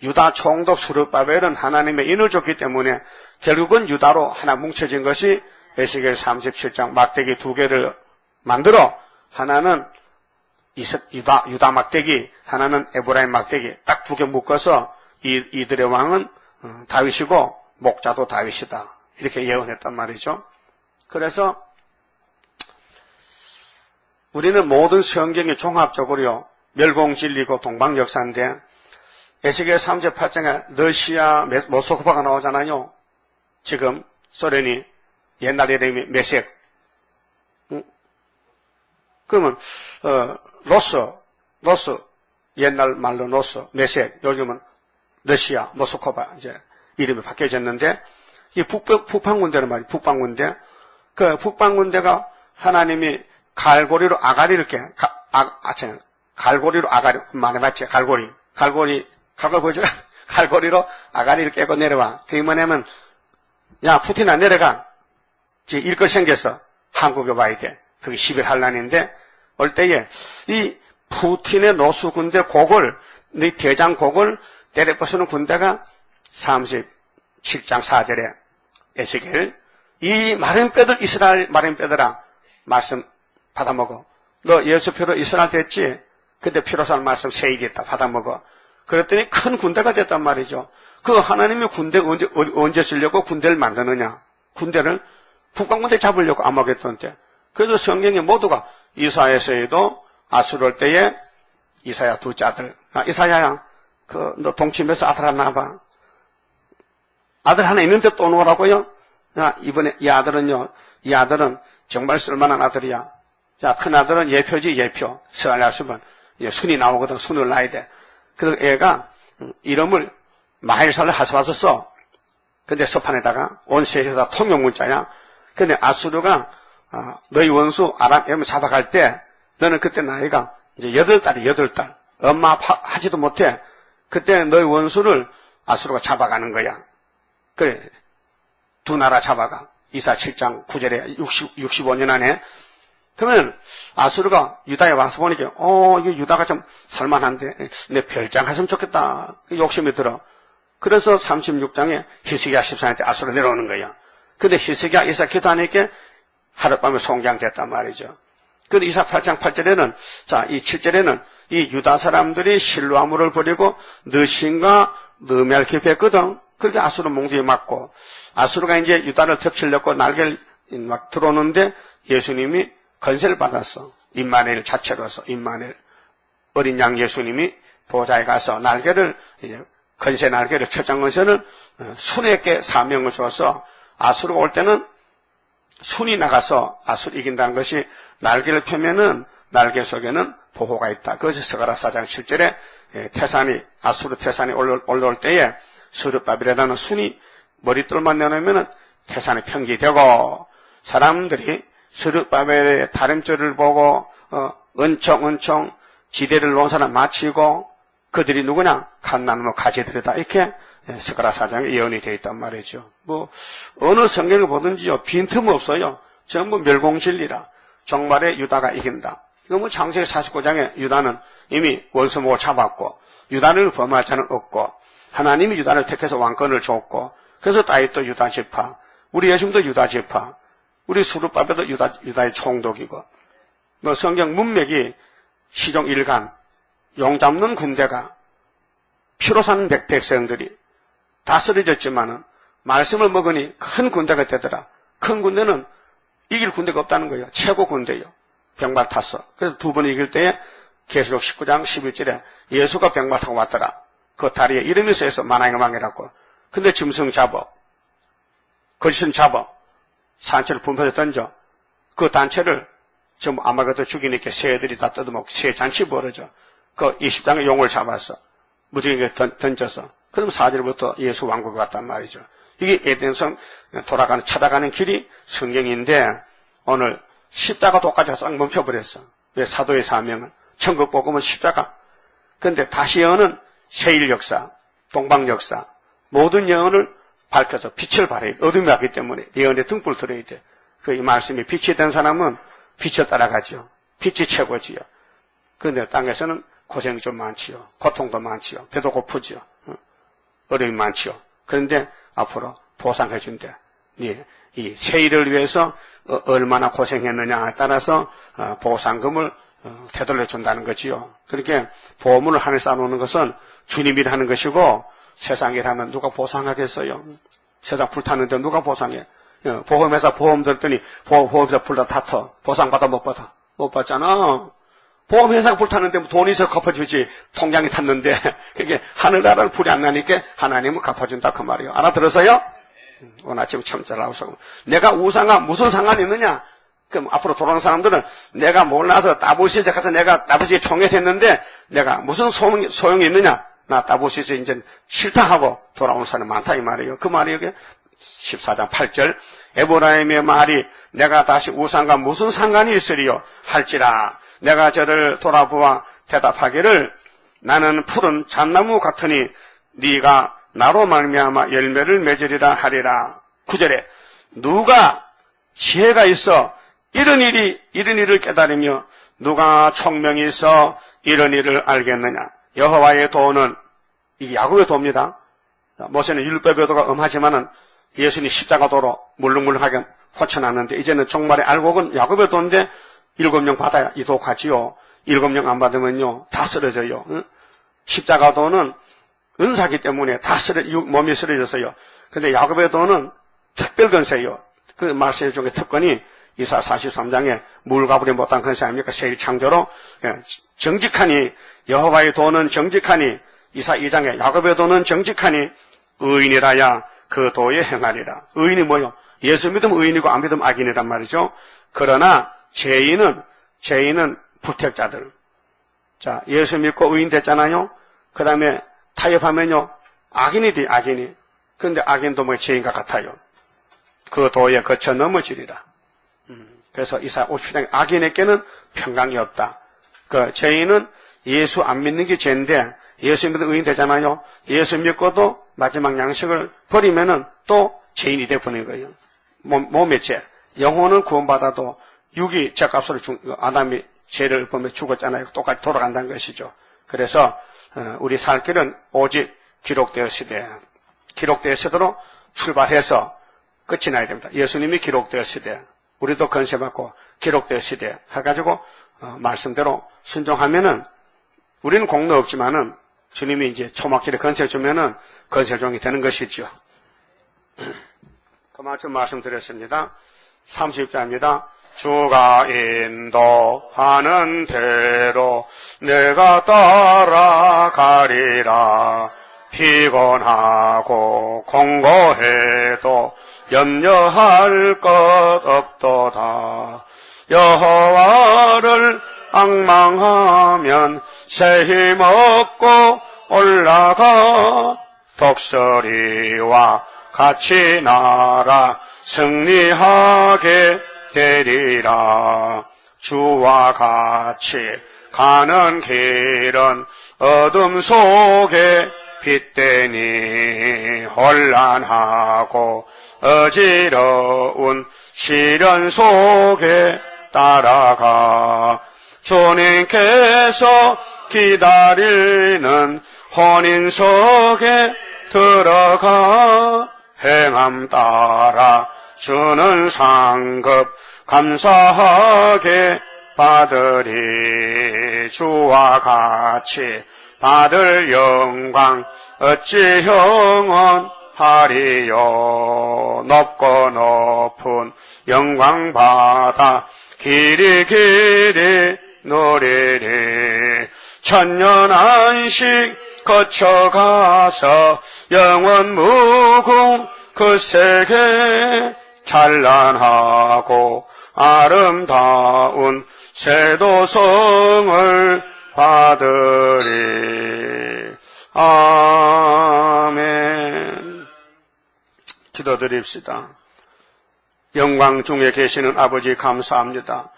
유다 총독 스룹바벨은 하나님의 인을 줬기 때문에 결국은 유다로 하나 뭉쳐진 것이 에스겔 37장 막대기 2개를 만들어 하나는 유다 막대기, 하나는 에브라임 막대기 딱 2개 묶어서 이들의 왕은 다윗이고 목자도 다윗이다. 이렇게 예언했단 말이죠. 그래서 우리는 모든 성경이 종합적으로요. 멸공진리고 동방역사인데 에스겔 38장에 러시아 모스크바가 나오잖아요. 지금 소련이 옛날 이름이 메섹. 그러면 로스 옛날 말로 로스 메섹 요즘은 러시아 모스크바 이제 이름이 바뀌어졌는데 이 북방군대란 말이에요. 북방군대. 그 북방군대가 하나님이 갈고리로 아가리를 갈고리로 아가리 말해봤지. 갈고리 보여줘. 갈고리로 아가리를 깨고 내려와. 그게 뭐냐면 야 푸틴아 내려가. 지금 일거 생겼어. 한국에 와야 돼. 그게 10일 한란인데 올 때에 이 푸틴의 노수 군대 곡을 네 대장 곡을 때려 부수는 군대가 37장 4절에 에스겔 이 마른 뼈들 이스라엘 마른 뼈들아 말씀 받아먹어. 너 예수표로 이스라엘 됐지? 근데 피로살 말씀 세이겠다. 받아먹어. 그랬더니 큰 군대가 됐단 말이죠. 그 하나님의 군대 언제 쓰려고 군대를 만드느냐? 군대를 북방군대 잡으려고 암흑했던 때. 그래서 성경에 모두가 이사야에서도 아수르 올 때에 이사야 둘째 아들. 이사야야, 너 동침에서 아들 하나 낳아봐. 아들 하나 있는데 또 놓으라고요? 이번에 이 아들은 정말 쓸만한 아들이야. 자, 큰 아들은 예표지, 예표. 서알야수면 순이 나오거든. 순을 낳아야 돼. 그래서 애가 이름을 마헬살을 하서와서 써. 근데 서판에다가 온 세계에서 통용 문자야. 근데 아수르가 너희 원수 아람 애를 잡아갈 때 너는 그때 나이가 이제 8달. 엄마 아파 하지도 못해. 그때 너희 원수를 아수르가 잡아가는 거야. 그래. 두 나라 잡아가. 이사 7장 9절에 65년 안에. 그러면 아수르가 유다에 와서 보니까 이거 유다가 좀 살만한데 내 별장 하시면 좋겠다. 욕심이 들어. 그래서 36장에 히스기야 14년 때 아수르 내려오는 거야. 근데 히스기야 이사 기도하니까 하룻밤에 송장됐단 말이죠. 근데 이사 8장 8절에는 이 7절에는 이 유다 사람들이 실로아물을 버리고 너 신과 너 멜키벳거든. 그렇게 아수르 몽둥이 맞고 아수르가 이제 유다를 덮치려고 날개를 막 들어오는데 예수님이 건세를 받았어. 임마누엘 자체로서 임마누엘 어린 양 예수님이 보좌에 가서 날개를 건세 날개를 첫장 건세는 순에게 사명을 줘서 아수르가 올 때는 순이 나가서 아수르 이긴다는 것이 날개를 펴면은 날개 속에는 보호가 있다. 그것이 스가랴 4장 7절에 아수르 태산이 올라올 때에 스룹바벨이라는 순이 머릿돌만 내놓으면 태산이 평지되고, 사람들이 스룹바벨의 다림줄을 보고 은총 지대를 놓은 사람 마치고, 그들이 누구냐? 갓나무 가지들이다. 이렇게 스가랴 4장에 예언이 되어 있단 말이죠. 어느 성경을 보든지요, 빈틈 없어요. 전부 멸공진리라. 종말에 유다가 이긴다. 이거 창세기 49장에 유다는 이미 원수목을 잡았고, 유다를 범할 자는 없고, 하나님이 유다를 택해서 왕권을 줬고, 그래서 다윗도 유다 지파, 우리 예수님도 유다 지파, 우리 스룹바벨도 유다의 총독이고, 성경 문맥이 시종 일간, 용 잡는 군대가 피로 산 백성들이 다 쓰러졌지만은 말씀을 먹으니 큰 군대가 되더라. 큰 군대는 이길 군대가 없다는 거예요. 최고 군대예요. 병말 탔어. 그래서 두 번 이길 때에 계시록 19장 11절에 예수가 병말 타고 왔더라. 그 다리에 이름이 써있어. 만왕의망이라고. 근데 짐승 잡아, 거짓은 잡아, 산채를 분포해서 던져. 그 단체를 전부 아마겟도 죽이니까 새들이 다 뜯어먹고 새 잔치 벌어져. 그 20장의 용을 잡았어. 무지개에 던져서. 그럼 4절부터 예수 왕국이 왔단 말이죠. 이게 에덴성 찾아가는 길이 성경인데, 오늘 십자가 도까지 싹 멈춰버렸어. 왜? 사도의 사명은 천국 복음은 십자가. 그런데 다시 여는 세일 역사, 동방 역사, 모든 예언을 밝혀서 빛을 발해야 돼. 어둠이 왔기 때문에 예언의 등불 들어야 돼. 그 이 말씀이 빛이 된 사람은 빛을 따라가지요. 빛이 최고지요. 그런데 땅에서는 고생이 좀 많지요. 고통도 많지요. 배도 고프지요. 어려움이 많지요. 그런데 앞으로 보상해 준대. 이 세일을 위해서 얼마나 고생했느냐에 따라서 보상금을 되돌려 준다는 거지요. 그렇게 보험을 하늘 쌓아놓는 것은 주님이 하는 것이고, 세상이라면 누가 보상하겠어요? 세상 불타는데 누가 보상해? 보험회사 보험 들었더니 보험회사 불 다 탔어. 보상받아 못 받아? 못 받잖아. 보험회사가 불탔는데 돈이 있어 갚아주지. 통장이 탔는데 그게 하늘나라를 불이 안 나니까 하나님은 갚아준다 그 말이에요. 알아들었어요? 오늘 아침에 참 잘 나오셔서 내가 우상과 무슨 상관이 있느냐? 그럼 앞으로 돌아오는 사람들은 내가 몰라서 다보시에 가서 내가 다보시에 총회했는데 내가 무슨 소용이 있느냐? 나 다보시에 이제 싫다 하고 돌아오는 사람이 많다 이 말이에요. 그 말이 여기 14장 8절 에브라임의 말이 내가 다시 우상과 무슨 상관이 있으리요? 할지라 내가 저를 돌아보아 대답하기를 나는 푸른 잣나무 같으니 네가 나로 말미암아 열매를 맺으리라 하리라. 9절에 누가 지혜가 있어 이런 일을 깨달으며 누가 총명이 있어 이런 일을 알겠느냐. 여호와의 도는 이게 야곱의 도입니다. 모세는 율법의 도가 엄하지만은 예수님이 십자가 도로 물렁물렁하게 꽂혀놨는데 이제는 종말의 알곡은 야곱의 도인데 7명 받아야 이 도 가지요. 7명 안 받으면요 다 쓰러져요. 응? 십자가 도는 은사기 때문에 다 몸이 쓰러졌어요. 근데 야곱의 도는 특별 건세예요. 그 말씀 중에 특권이 이사 43장에 물가불이 못한 건세 아닙니까? 세일 창조로 정직하니 여호와의 도는 정직하니 이사 2장에 야곱의 도는 정직하니 의인이라야 그 도에 행하리라. 의인이 뭐요? 예수 믿으면 의인이고 안 믿으면 악인이란 말이죠. 그러나 죄인은 불택자들. 자, 예수 믿고 의인 됐잖아요. 그 다음에 타협하면요 악인이 돼. 악인이. 그런데 악인도 뭐 죄인과 같아요. 그 도에 거쳐 넘어지리라. 그래서 이사 50장에 악인에게는 평강이 없다. 그 죄인은 예수 안 믿는 게 죄인데 예수 믿으면 의인 되잖아요. 예수 믿고도 마지막 양식을 버리면은 또 죄인이 되어버리는 거예요. 몸의 죄. 영혼은 구원받아도 육이 죄값으로 아담이 죄를 범해 죽었잖아요. 똑같이 돌아간다는 것이죠. 그래서 우리 살 길은 오직 기록되었으되 기록되었으도록 출발해서 끝이 나야 됩니다. 예수님이 기록되었으되 우리도 건세받고 기록되었으되 해가지고 말씀대로 순종하면은 우리는 공로 없지만은 주님이 이제 초막길에 건세 주면은 건세종이 되는 것이죠. 그만큼 말씀드렸습니다. 30자입니다. 주가 인도하는 대로 내가 따라가리라. 피곤하고 공고해도 염려할 것 없도다. 여호와를 앙망하면 새 힘 얻고 올라가 독수리와 같이 날아 승리하게 되리라. 주와 같이 가는 길은 어둠 속에 빛되니 혼란하고 어지러운 시련 속에 따라가 주님께서 기다리는 혼인석에 들어가 행함 따라 주는 상급 감사하게 받으리. 주와 같이 받을 영광 어찌 영원하리요. 높고 높은 영광 받아 길이 길이 누리리. 천년 안식 거쳐가서 영원 무궁 그 세계 찬란하고 아름다운 세도성을 받으리. 아멘. 기도드립시다. 영광 중에 계시는 아버지 감사합니다.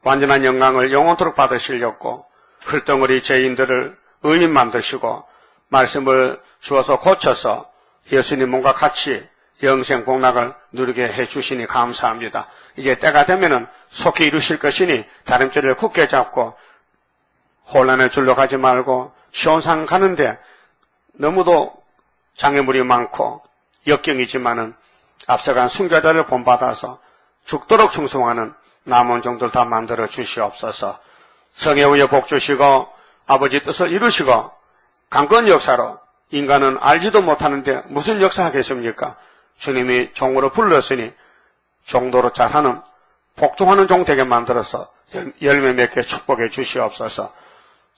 완전한 영광을 영원토록 받으시려고 흘덩어리 죄인들을 의인 만드시고 말씀을 주어서 고쳐서 예수님 몸과 같이 영생 복락을 누리게 해주시니 감사합니다. 이제 때가 되면은 속히 이루실 것이니 다림줄을 굳게 잡고 혼란의 줄로 가지 말고 시온산 가는데 너무도 장애물이 많고 역경이지만은 앞서간 순교자를 본받아서 죽도록 충성하는 남은 종들 다 만들어 주시옵소서. 성의 후에 복 주시고 아버지 뜻을 이루시고 강건 역사로 인간은 알지도 못하는데 무슨 역사 하겠습니까? 주님이 종으로 불렀으니 종도로 잘하는 복종하는 종 되게 만들어서 열매 맺게 축복해 주시옵소서.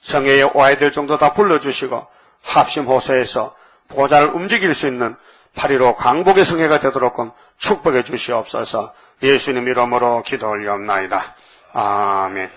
성회에 와야 될 정도 다 불러주시고 합심 호소해서 보좌를 움직일 수 있는 8.15 강복의 성회가 되도록 축복해 주시옵소서. 예수님 이름으로 기도 올리옵나이다. 아멘.